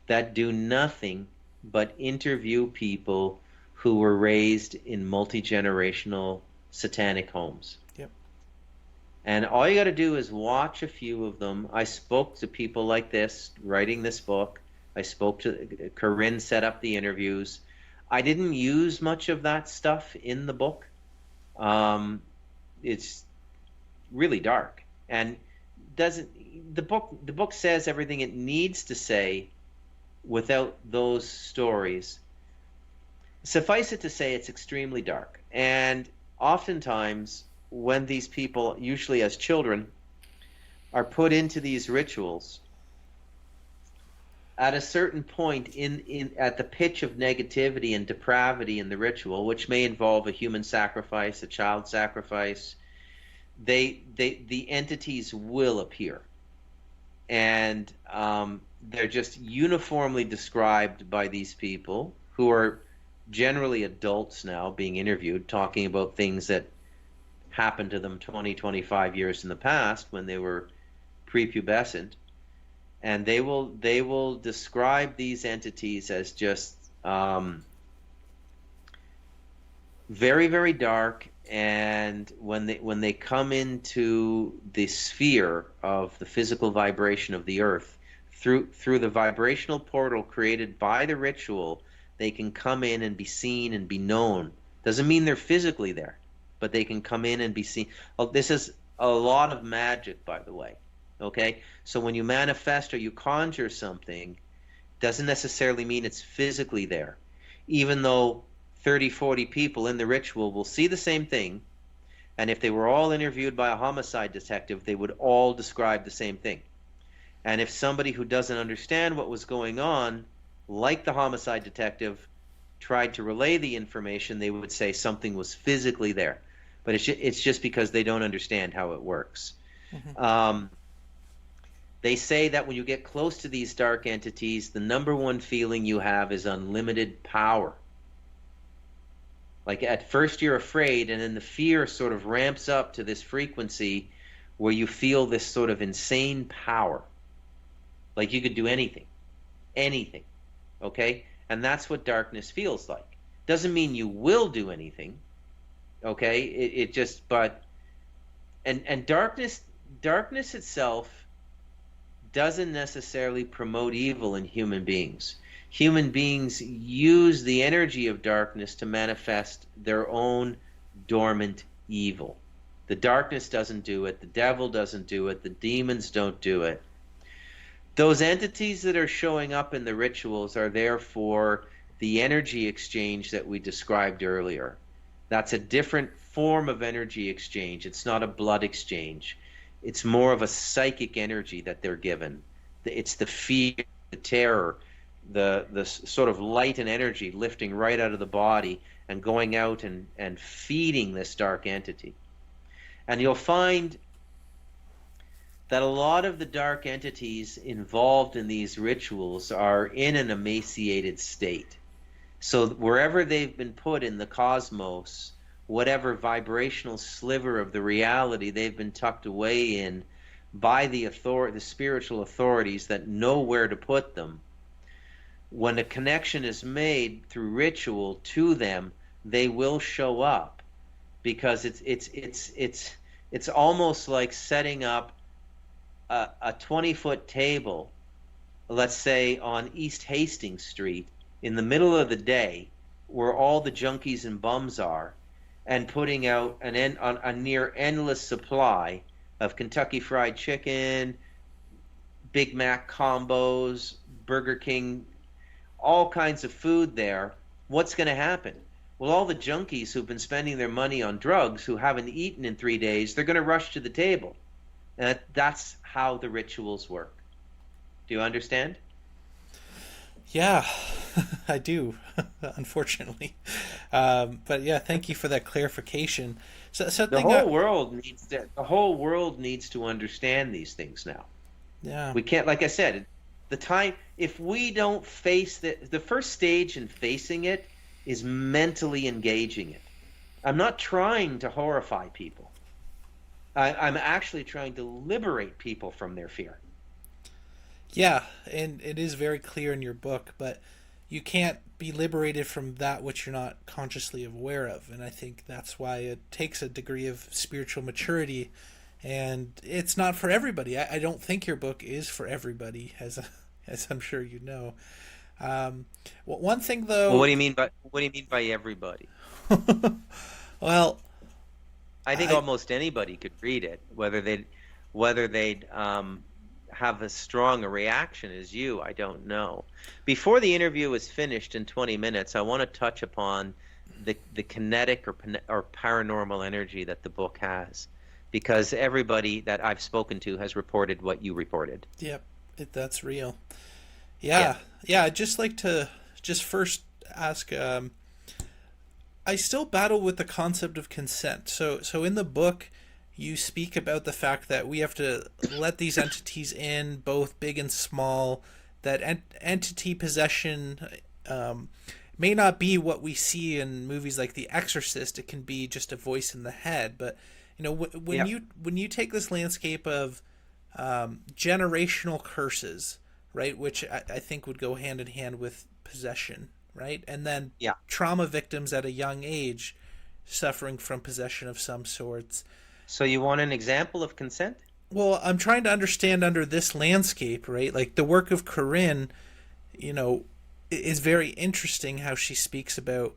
that do nothing but interview people who were raised in multi-generational satanic homes. Yep. And all you got to do is watch a few of them. I spoke to people like this writing this book. I spoke to Corinne, set up the interviews. I didn't use much of that stuff in the book. It's really dark and doesn't the book says everything it needs to say without those stories. Suffice it to say, it's extremely dark. And oftentimes, when these people, usually as children, are put into these rituals, at a certain point at the pitch of negativity and depravity in the ritual, which may involve a human sacrifice, a child sacrifice, the entities will appear. And they're just uniformly described by these people who are generally adults now being interviewed, talking about things that happened to them 20, 25 years in the past when they were prepubescent. And they will describe these entities as just very, very dark. And when they come into the sphere of the physical vibration of the earth, through the vibrational portal created by the ritual, they can come in and be seen and be known. Doesn't mean they're physically there, but they can come in and be seen. Oh, this is a lot of magic, by the way. Okay? So when you manifest or you conjure something, doesn't necessarily mean it's physically there. Even though 30, 40 people in the ritual will see the same thing, and if they were all interviewed by a homicide detective, they would all describe the same thing. And if somebody who doesn't understand what was going on, like the homicide detective, tried to relay the information, they would say something was physically there. But it's just because they don't understand how it works. Mm-hmm. They say that when you get close to these dark entities, the number one feeling you have is unlimited power. Like at first you're afraid, and then the fear sort of ramps up to this frequency where you feel this sort of insane power. Like you could do anything. Anything. Okay? And that's what darkness feels like. Doesn't mean you will do anything. Okay? It just, but, and darkness itself doesn't necessarily promote evil in human beings. Human beings use the energy of darkness to manifest their own dormant evil. The darkness doesn't do it. The devil doesn't do it. The demons don't do it. Those entities that are showing up in the rituals are there for the energy exchange that we described earlier. That's a different form of energy exchange. It's not a blood exchange. It's more of a psychic energy that they're given. It's the fear, the terror, the sort of light and energy lifting right out of the body and going out and feeding this dark entity. And you'll find that a lot of the dark entities involved in these rituals are in an emaciated state. So wherever they've been put in the cosmos, whatever vibrational sliver of the reality they've been tucked away in by the spiritual authorities that know where to put them, when a connection is made through ritual to them, they will show up, because it's almost like setting up a 20-foot table, let's say on East Hastings Street, in the middle of the day, where all the junkies and bums are, and putting out a near endless supply of Kentucky Fried Chicken, Big Mac combos, Burger King, all kinds of food there. What's going to happen? Well, all the junkies who've been spending their money on drugs, who haven't eaten in 3 days, they're going to rush to the table. And that's how the rituals work. Do you understand? Yeah, I do, unfortunately. But yeah, thank you for that clarification. So The something, whole world needs to understand these things now. yeah, We can't, like I said, the time, if we don't face the first stage in facing it is mentally engaging it. I'm not trying to horrify people. I'm actually trying to liberate people from their fear. yeah, and it is very clear in your book, but you can't be liberated from that which you're not consciously aware of, and I think that's why it takes a degree of spiritual maturity, and it's not for everybody. I don't think your book is for everybody, as I'm sure you know. One thing Well, though, what do you mean by everybody? well, I think I almost anybody could read it, whether they'd have as strong a reaction as you, I don't know. Before the interview is finished in 20 minutes, I want to touch upon the kinetic or paranormal energy that the book has, because everybody that I've spoken to has reported what you reported. yep, that's real. Yeah. Yeah, yeah. I'd just like to just first ask. I still battle with the concept of consent. So in the book, you speak about the fact that we have to let these entities in, both big and small. That entity possession may not be what we see in movies like The Exorcist. It can be just a voice in the head. But when Yeah. you take this landscape of generational curses, right, which I think would go hand in hand with possession, right, and then Yeah. trauma victims at a young age suffering from possession of some sorts. So you want an example of consent? Well, I'm trying to understand under this landscape, right? Like the work of Corinne, you know, is very interesting how she speaks about,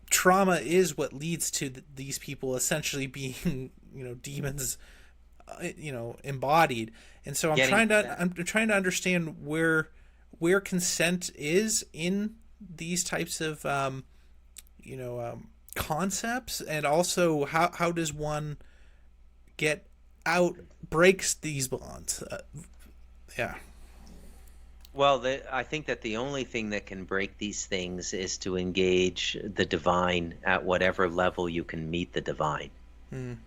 trauma is what leads to these people essentially being, demons, embodied. And so Getting possessed. I'm trying to understand where consent is in these types of concepts, and also how does one get out, breaks these bonds. Yeah. Well, I think that the only thing that can break these things is to engage the divine at whatever level you can meet the divine. Mm.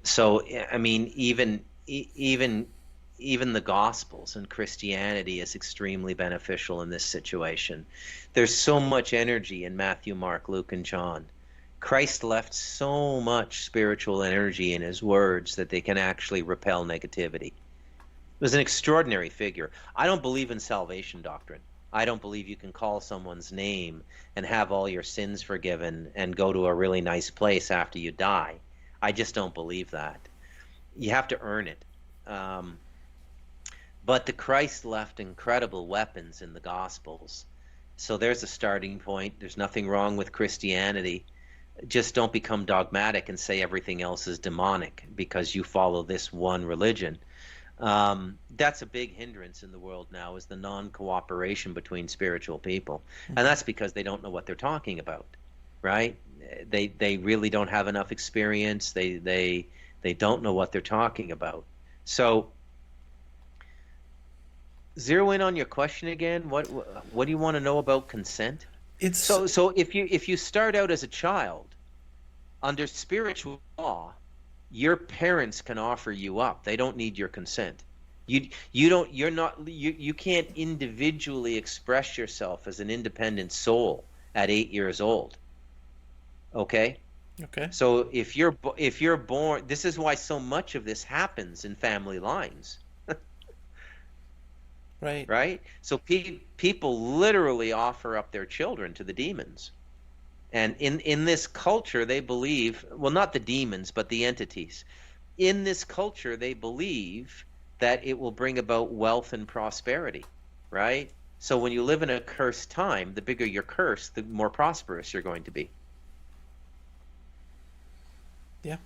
So, I mean, even the Gospels and Christianity is extremely beneficial in this situation. There's so much energy in Matthew, Mark, Luke, and John. Christ left so much spiritual energy in his words that they can actually repel negativity. It was an extraordinary figure. I don't believe in salvation doctrine. I don't believe you can call someone's name and have all your sins forgiven and go to a really nice place after you die. I just don't believe that. You have to earn it. But the Christ left incredible weapons in the Gospels. So there's a starting point. There's nothing wrong with Christianity. Just don't become dogmatic and say everything else is demonic because you follow this one religion. That's a big hindrance in the world now, is the non-cooperation between spiritual people. And that's because they don't know what they're talking about, right? They really don't have enough experience. They don't know what they're talking about. So zero in on your question again. What do you want to know about consent? It's So if you start out as a child under spiritual law, Your parents can offer you up. They don't need your consent. You can't individually express yourself as an independent soul at 8 years old. Okay? Okay. So if you're born, this is why so much of this happens in family lines, Right. right? So people literally offer up their children to the demons. And in this culture, they believe, well, not the demons, but the entities. In this culture, they believe that it will bring about wealth and prosperity, right? So when you live in a cursed time, the bigger your curse, the more prosperous you're going to be. Yeah.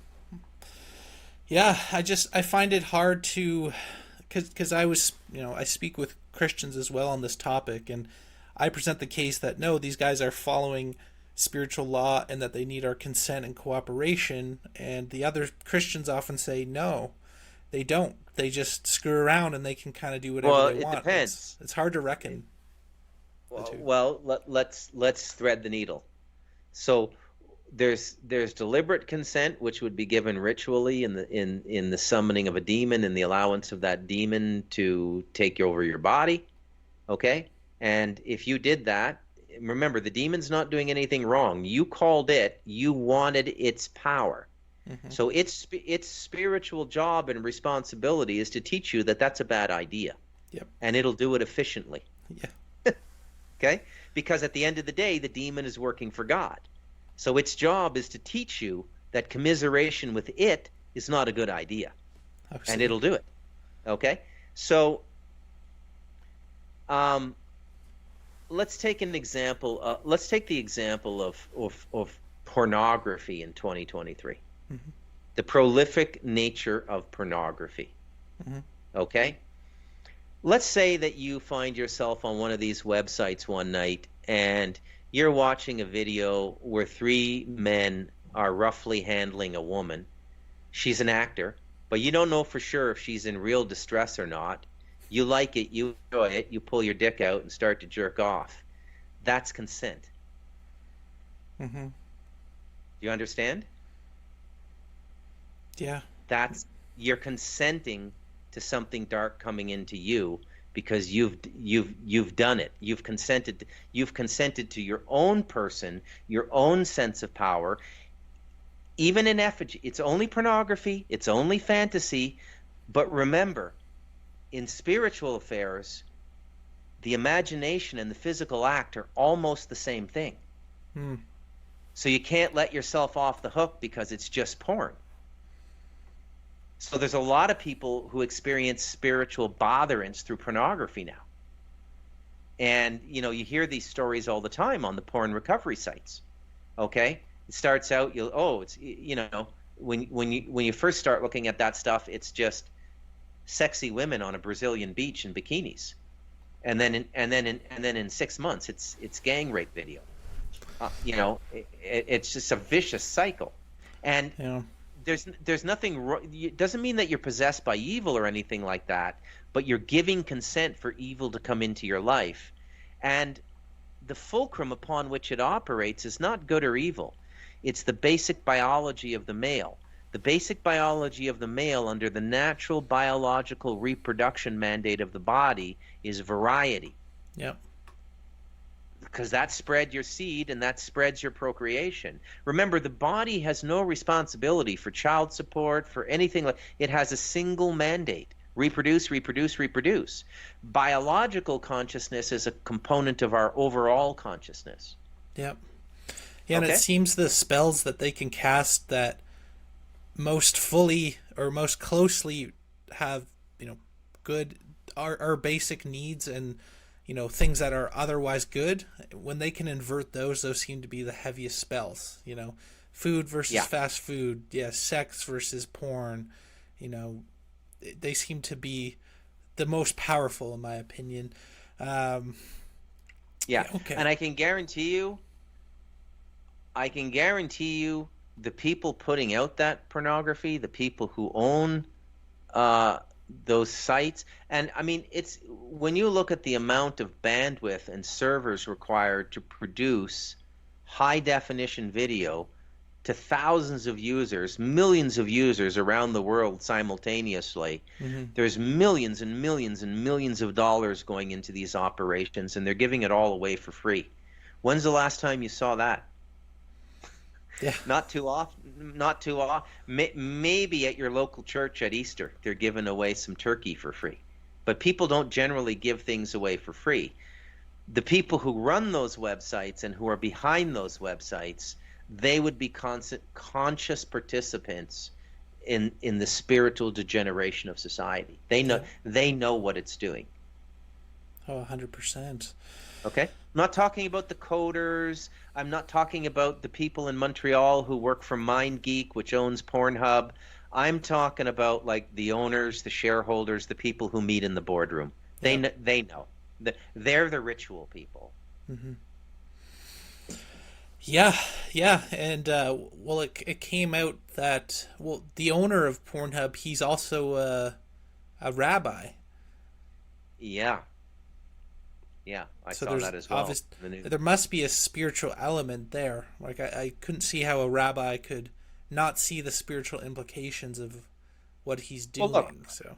Yeah, I find it hard to, because I was, I speak with Christians as well on this topic, and I present the case that no, these guys are following spiritual law and that they need our consent and cooperation, and the other Christians often say no, they don't. They just screw around and they can kind of do whatever Well, they it want. depends. It's hard to reckon the two. Well, let's thread the needle. So there's deliberate consent, which would be given ritually in the summoning of a demon and the allowance of that demon to take over your body. Okay? And if you did that, remember the demon's not doing anything wrong. You called it, you wanted its power. Mm-hmm. So its spiritual job and responsibility is to teach you that that's a bad idea. Yep. And it'll do it efficiently. Yeah. Okay? Because at the end of the day, the demon is working for God. So its job is to teach you that commiseration with it is not a good idea. And it'll do it. Okay? So let's take an example. Let's take the example of pornography in 2023. Mm-hmm. The prolific nature of pornography. Mm-hmm. Okay? Let's say that you find yourself on one of these websites one night and you're watching a video where three men are roughly handling a woman. She's an actor, but you don't know for sure if she's in real distress or not. You like it, you enjoy it, you pull your dick out and start to jerk off. That's consent. Mm-hmm. Do you understand? Yeah. You're consenting to something dark coming into you because you've done it. You've consented to your own person, your own sense of power. Even in effigy, it's only pornography, it's only fantasy, but remember, in spiritual affairs, the imagination and the physical act are almost the same thing. Hmm. So you can't let yourself off the hook because it's just porn. So there's a lot of people who experience spiritual botherance through pornography now. And, you hear these stories all the time on the porn recovery sites. Okay? It starts out, when you first start looking at that stuff, it's just sexy women on a Brazilian beach in bikinis. And then in 6 months, it's gang rape video. It's just a vicious cycle. And Yeah. there's nothing wrong. It doesn't mean that you're possessed by evil or anything like that, but you're giving consent for evil to come into your life. And the fulcrum upon which it operates is not good or evil. It's the basic biology of the male. The basic biology of the male under the natural biological reproduction mandate of the body is variety. Yep. Because that spread your seed and that spreads your procreation. Remember, the body has no responsibility for child support, for anything like it has a single mandate: reproduce, reproduce, reproduce. Biological consciousness is a component of our overall consciousness. Yep. Yeah, and it seems the spells that they can cast that most fully or most closely have, good our basic needs and things that are otherwise good, when they can invert those seem to be the heaviest spells. Food versus fast food, sex versus porn. They seem to be the most powerful in my opinion. Okay. And I can guarantee you the people putting out that pornography, the people who own those sites, and I mean, it's when you look at the amount of bandwidth and servers required to produce high definition video, to thousands of users, millions of users around the world simultaneously. Hmm. There's millions and millions and millions of dollars going into these operations, and they're giving it all away for free. When's the last time you saw that? Yeah. Not too often. Not too often. Maybe at your local church at Easter, they're giving away some turkey for free. But people don't generally give things away for free. The people who run those websites and who are behind those websites, they would be conscious participants in the spiritual degeneration of society. Yeah. They know what it's doing. Oh, 100%. Okay? I'm not talking about the coders. I'm not talking about the people in Montreal who work for MindGeek, which owns Pornhub. I'm talking about like the owners, the shareholders, the people who meet in the boardroom. Yeah. They know. They're the ritual people. Hmm. Yeah, yeah, and well, it came out that, well, the owner of Pornhub, he's also a rabbi. Yeah, yeah, I So saw there's that as well. obvious, The news. there must be a spiritual element there. Like I couldn't see how a rabbi could not see the spiritual implications of what he's Well, look, doing. So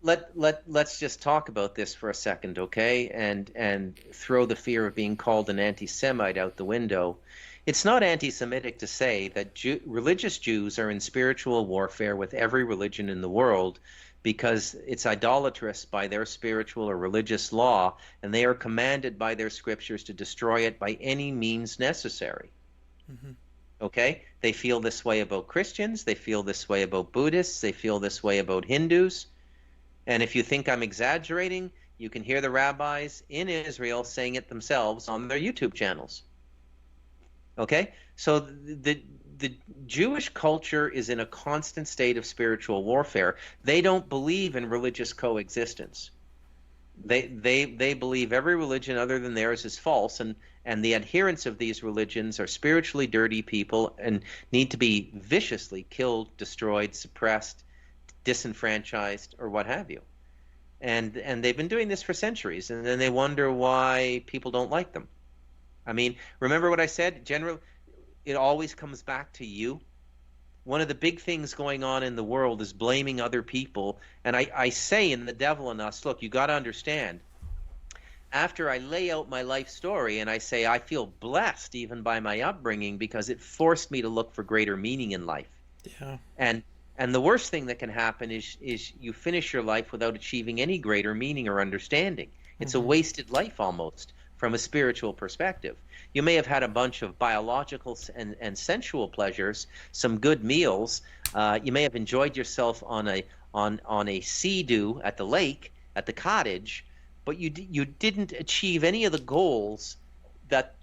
let's just talk about this for a second, okay? And throw the fear of being called an anti-Semite out the window. It's not anti-Semitic to say that religious Jews are in spiritual warfare with every religion in the world because it's idolatrous by their spiritual or religious law, and they are commanded by their scriptures to destroy it by any means necessary. hmm. Okay? They feel this way about Christians, they feel this way about Buddhists, they feel this way about Hindus. And if you think I'm exaggerating, you can hear the rabbis in Israel saying it themselves on their YouTube channels. Okay? So the Jewish culture is in a constant state of spiritual warfare. They don't believe in religious coexistence. They believe every religion other than theirs is false, and the adherents of these religions are spiritually dirty people and need to be viciously killed, destroyed, suppressed, disenfranchised, or what have you. And they've been doing this for centuries, and then they wonder why people don't like them. I mean, remember what I said? Generally, it always comes back to you. One of the big things going on in the world is blaming other people. And I say in The Devil in Us, look, you got to understand, after I lay out my life story and I say I feel blessed even by my upbringing because it forced me to look for greater meaning in life. Yeah. And and the worst thing that can happen is you finish your life without achieving any greater meaning or understanding. It's a Hmm. wasted life almost from a spiritual perspective. You may have had a bunch of biological and sensual pleasures, some good meals. You may have enjoyed yourself on a sea-doo at the lake, at the cottage, but you didn't achieve any of the goals that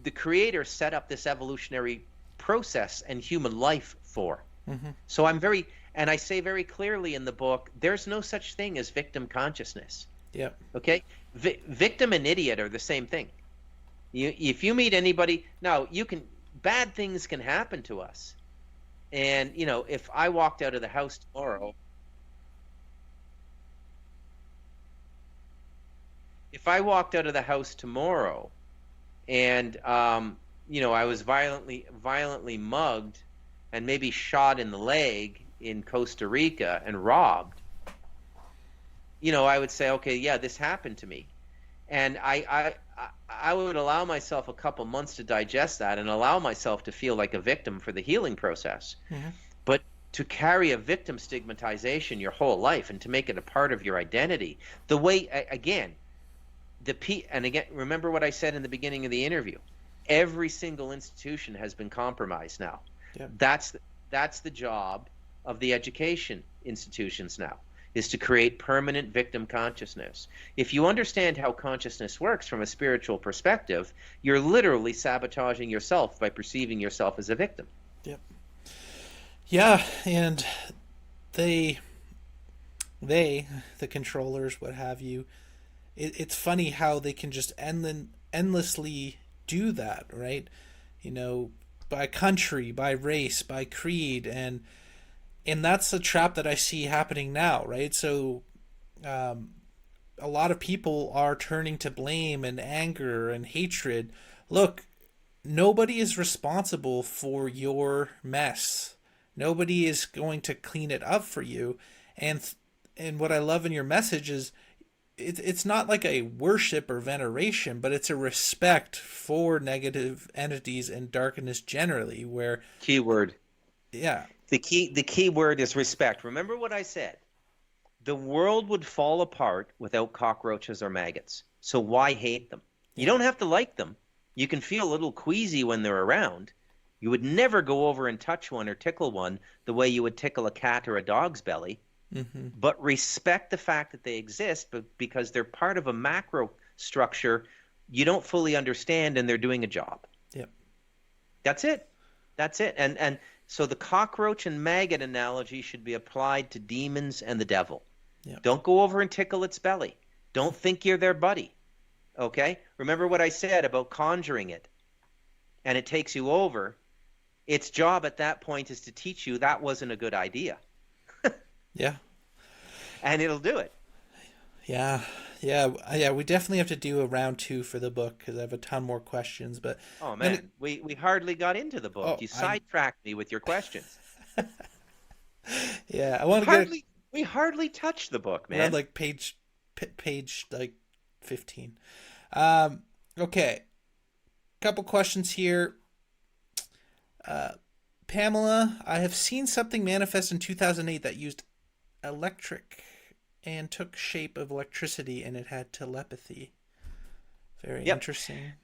the Creator set up this evolutionary process and human life for. Hmm. So and I say very clearly in the book, there's no such thing as victim consciousness. Yeah. Okay? Victim and idiot are the same thing. If you meet anybody, now bad things can happen to us. And, if I walked out of the house tomorrow, if I walked out of the house tomorrow and, I was violently mugged and maybe shot in the leg in Costa Rica and robbed, I would say, okay, yeah, this happened to me. And I would allow myself a couple months to digest that and allow myself to feel like a victim for the healing process. Hmm. But to carry a victim stigmatization your whole life and to make it a part of your identity, the way, again, and again, remember what I said in the beginning of the interview. Every single institution has been compromised now. Yeah. That's the job of the education institutions now, is to create permanent victim consciousness. If you understand how consciousness works from a spiritual perspective, you're literally sabotaging yourself by perceiving yourself as a victim. Yep. Yeah, and they the controllers, what have you, it's funny how they can just endlessly do that, right? You know, by country, by race, by creed, and that's a trap that I see happening now, right? So a lot of people are turning to blame and anger and hatred. Look, nobody is responsible for your mess. Nobody is going to clean it up for you. And and what I love in your message is it's not like a worship or veneration, but it's a respect for negative entities and darkness generally. Where, Keyword. yeah, The key word is respect. Remember what I said. The world would fall apart without cockroaches or maggots. So why hate them? You yeah, don't have to like them. You can feel a little queasy when they're around. You would never go over and touch one or tickle one the way you would tickle a cat or a dog's belly, mm-hmm, but respect the fact that they exist, but because they're part of a macro structure you don't fully understand and they're doing a job. yeah, That's it. That's it. And so the cockroach and maggot analogy should be applied to demons and the devil. yeah, Don't go over and tickle its belly. Don't think you're their buddy. Okay? Remember what I said about conjuring it and it takes you over. Its job at that point is to teach you that wasn't a good idea. yeah. And it'll do it. Yeah, yeah. We definitely have to do a round two for the book because I have a ton more questions. But Oh I'm gonna. man, we hardly got into the book. Oh, You I. sidetracked me with your questions. Yeah, I We want to get hardly we hardly touched the book, around man. like page like 15. Um. Okay. Couple questions here. Pamela, I have seen something manifest in 2008 that used electric and took shape of electricity, and it had telepathy. Very Yep. interesting.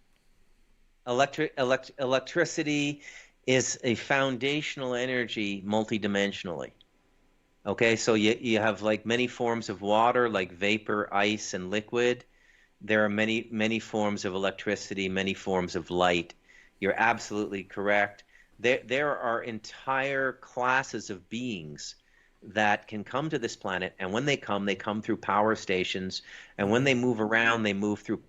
Electricity is a foundational energy multidimensionally. Okay, so you have like many forms of water, like vapor, ice, and liquid. There are many forms of electricity, many forms of light. You're absolutely correct. There are entire classes of beings that can come to this planet, and when they come through power stations, and when Mm-hmm. they move around, they move through.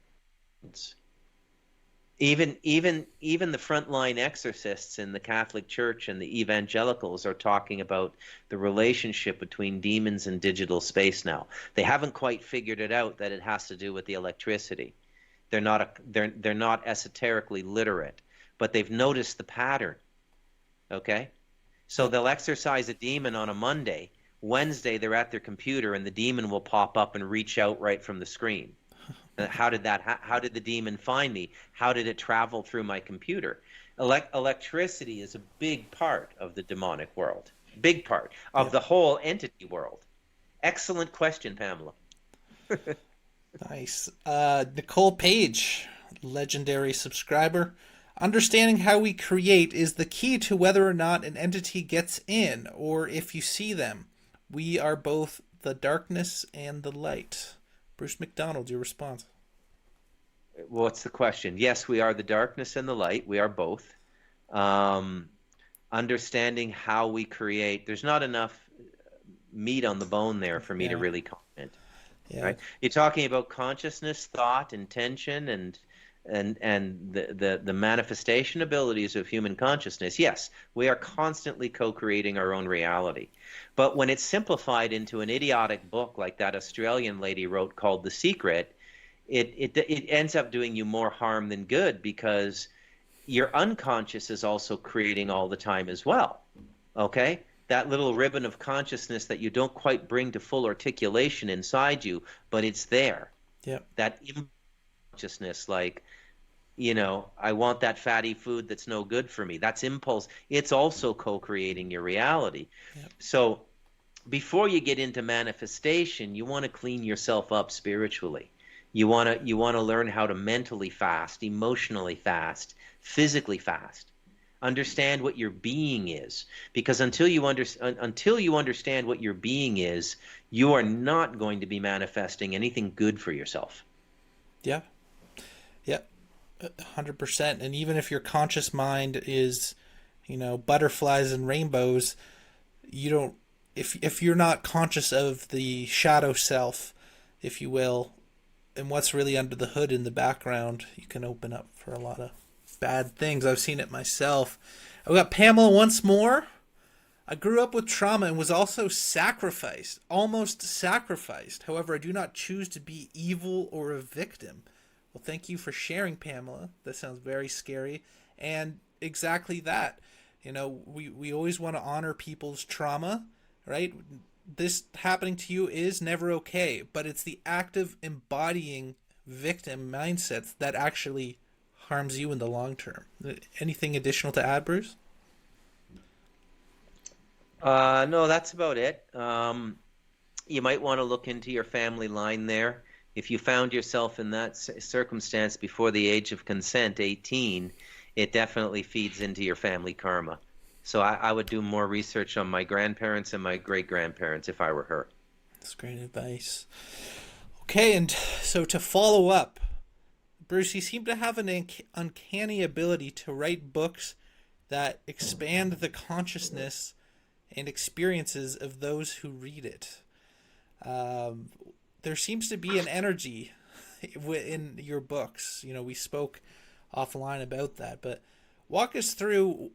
Even the frontline exorcists in the Catholic Church and the evangelicals are talking about the relationship between demons and digital space now. They haven't quite figured it out that it has to do with the electricity. They're not esoterically literate, but they've noticed the pattern. Okay? So Yep. they'll exorcise a demon on a Monday. Wednesday they're at their computer and the demon will pop up and reach out right from the screen. How did the demon find me? How did it travel through my computer? Electricity is a big part of the demonic world, big part of Yep. the whole entity world. Excellent question, Pamela. Nice. Nicole Page, legendary subscriber. Understanding how we create is the key to whether or not an entity gets in, or if you see them. We are both the darkness and the light. Bruce McDonald, your response. What's the question? Yes, we are the darkness and the light. We are both. Um, Understanding how we create. There's not enough meat on the bone there for me to Yeah, really comment. yeah, Right? You're talking about consciousness, thought, intention, and the manifestation abilities of human consciousness. Yes, we are constantly co-creating our own reality. But when it's simplified into an idiotic book like that Australian lady wrote called The Secret, it ends up doing you more harm than good because your unconscious is also creating all the time as well. Okay? That little ribbon of consciousness that you don't quite bring to full articulation inside you, but it's there. yep, That consciousness, like, I want that fatty food that's no good for me. That's impulse. It's also co-creating your reality. yep, So before you get into manifestation, you want to clean yourself up spiritually. You want to learn how to mentally fast, emotionally fast, physically fast. Understand what your being is, because until you understand what your being is, you are not going to be manifesting anything good for yourself. yep, yep. 100%. And even if your conscious mind is, butterflies and rainbows, you don't. If you're not conscious of the shadow self, if you will, and what's really under the hood in the background, you can open up for a lot of bad things. I've seen it myself. I've got Pamela once more. I grew up with trauma and was also sacrificed, almost sacrificed. However, I do not choose to be evil or a victim. Well, thank you for sharing, Pamela. That sounds very scary. And exactly that. We always want to honor people's trauma, right? This happening to you is never okay, but it's the active embodying victim mindsets that actually harms you in the long term. Anything additional to add, Bruce? No, that's about it. You might want to look into your family line there. If you found yourself in that circumstance before the age of consent, 18, it definitely feeds into your family karma. So I would do more research on my grandparents and my great grandparents if I were her. That's great advice. Okay, and so to follow up, Bruce, you seem to have an uncanny ability to write books that expand the consciousness and experiences of those who read it. Um, there seems to be an energy in your books. We spoke offline about that, but walk us through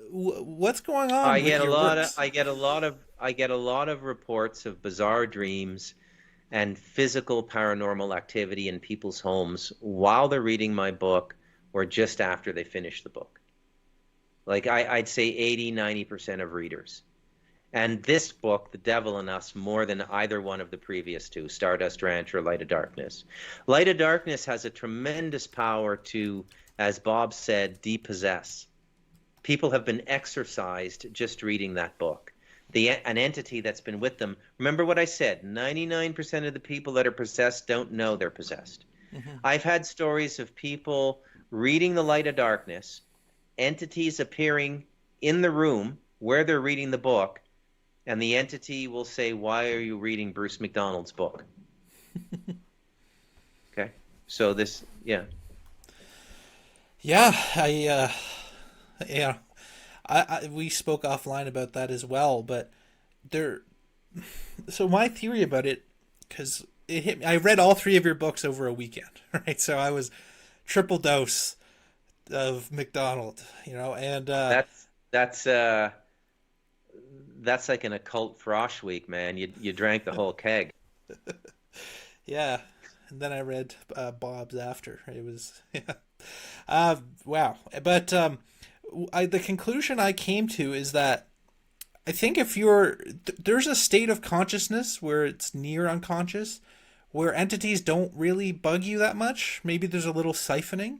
what's going on I with get a your lot of works. I get a lot of I get a lot of reports of bizarre dreams and physical paranormal activity in people's homes while they're reading my book or just after they finish the book. Like I'd say 80-90% of readers. And this book, The Devil in Us, more than either one of the previous two, Stardust Ranch or Light of Darkness. Light of Darkness has a tremendous power to, as Bob said, depossess. People have been exorcised just reading that book. An entity that's been with them. Remember what I said, 99% of the people that are possessed don't know they're possessed. Mm-hmm. I've had stories of people reading The Light of Darkness, entities appearing in the room where they're reading the book, and the entity will say, "Why are you reading Bruce McDonald's book?" Okay. So this, yeah. Yeah, yeah, we spoke offline about that as well, but there. So my theory about it, because it hit me. I read all three of your books over a weekend, right? So I was triple dose of McDonald, and That's that's uh that's like an occult frosh week, man. You drank the whole keg. yeah. And then I read Bob's after. It was yeah. Wow. But the conclusion I came to is that I think if there's a state of consciousness where it's near unconscious, where entities don't really bug you that much. Maybe there's a little siphoning.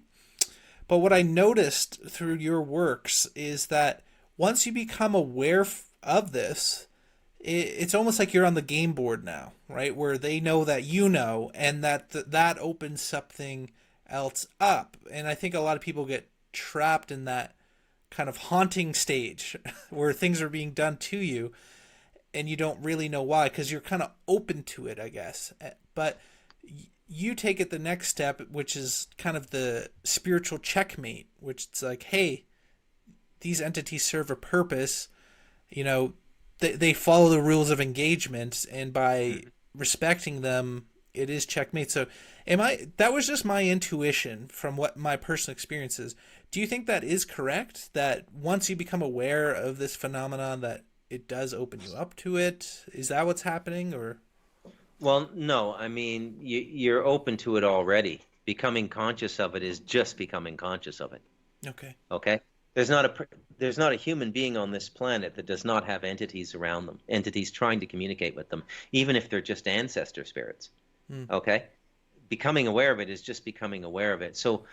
But what I noticed through your works is that once you become aware of this, it's almost like you're on the game board now, right? Where they know that you know, and that opens something else up. And I think a lot of people get trapped in that kind of haunting stage where things are being done to you and you don't really know why because you're kind of open to it, I guess. But you take it the next step, which is kind of the spiritual checkmate, which it's like, hey, these entities serve a purpose. They follow the rules of engagement, and by respecting them, it is checkmate. So, that was just my intuition from what my personal experience is. Do you think that is correct? That once you become aware of this phenomenon, that it does open you up to it? Is that what's happening, or? Well, no, I mean you're open to it already. Becoming conscious of it is just becoming conscious of it. Okay. Okay? There's not a human being on this planet that does not have entities around them, entities trying to communicate with them, even if they're just ancestor spirits. Hmm. Okay? Becoming aware of it is just becoming aware of it. So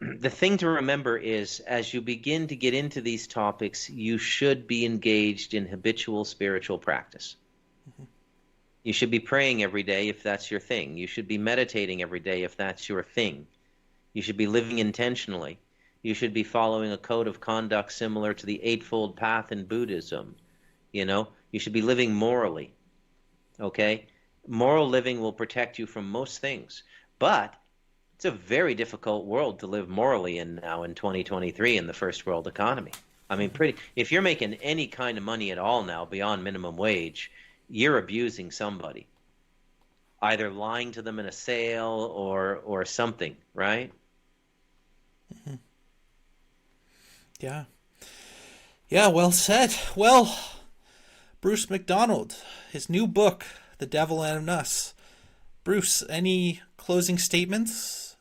the thing to remember is as you begin to get into these topics, you should be engaged in habitual spiritual practice. Mm-hmm. You should be praying every day if that's your thing. You should be meditating every day if that's your thing. You should be living intentionally. You should be following a code of conduct similar to the Eightfold Path in Buddhism. You should be living morally. Okay? Moral living will protect you from most things. But it's a very difficult world to live morally in now in 2023 in the first world economy. I mean, if you're making any kind of money at all now beyond minimum wage, you're abusing somebody, either lying to them in a sale or something, right? Mm-hmm. Yeah. Yeah, well said. Well, Bruce McDonald, his new book, The Devil and Us. Bruce, any closing statements?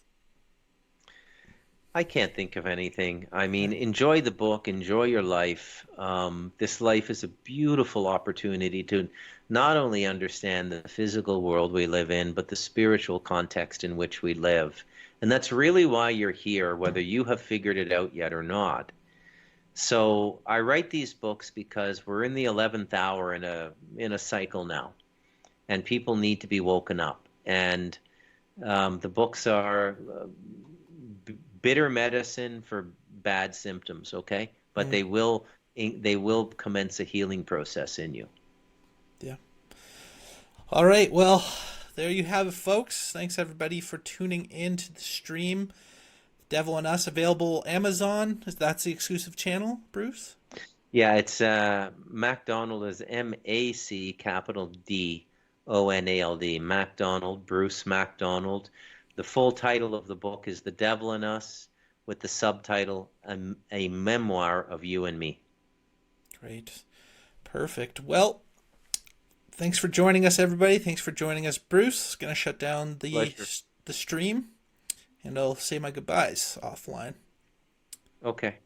I can't think of anything. I Right. mean, enjoy the book, enjoy your life. This life is a beautiful opportunity to not only understand the physical world we live in, but the spiritual context in which we live. And that's really why you're here, whether you have figured it out yet or not. So I write these books because we're in the 11th hour in a cycle now, and people need to be woken up. And the books are bitter medicine for bad symptoms, okay? But Mm, they will commence a healing process in you. yeah. All right. Well, there you have it, folks. Thanks everybody for tuning in to the stream. Devil and Us available Amazon. That's the exclusive channel, Bruce. Yeah, it's MacDonald is MAC capital DONALD. MacDonald, Bruce MacDonald. The full title of the book is The Devil in Us, with the subtitle A Memoir of You and Me. Great. Perfect. Well, thanks for joining us, everybody. Thanks for joining us, Bruce. Gonna shut down Pleasure. the stream, and I'll say my goodbyes offline. Okay.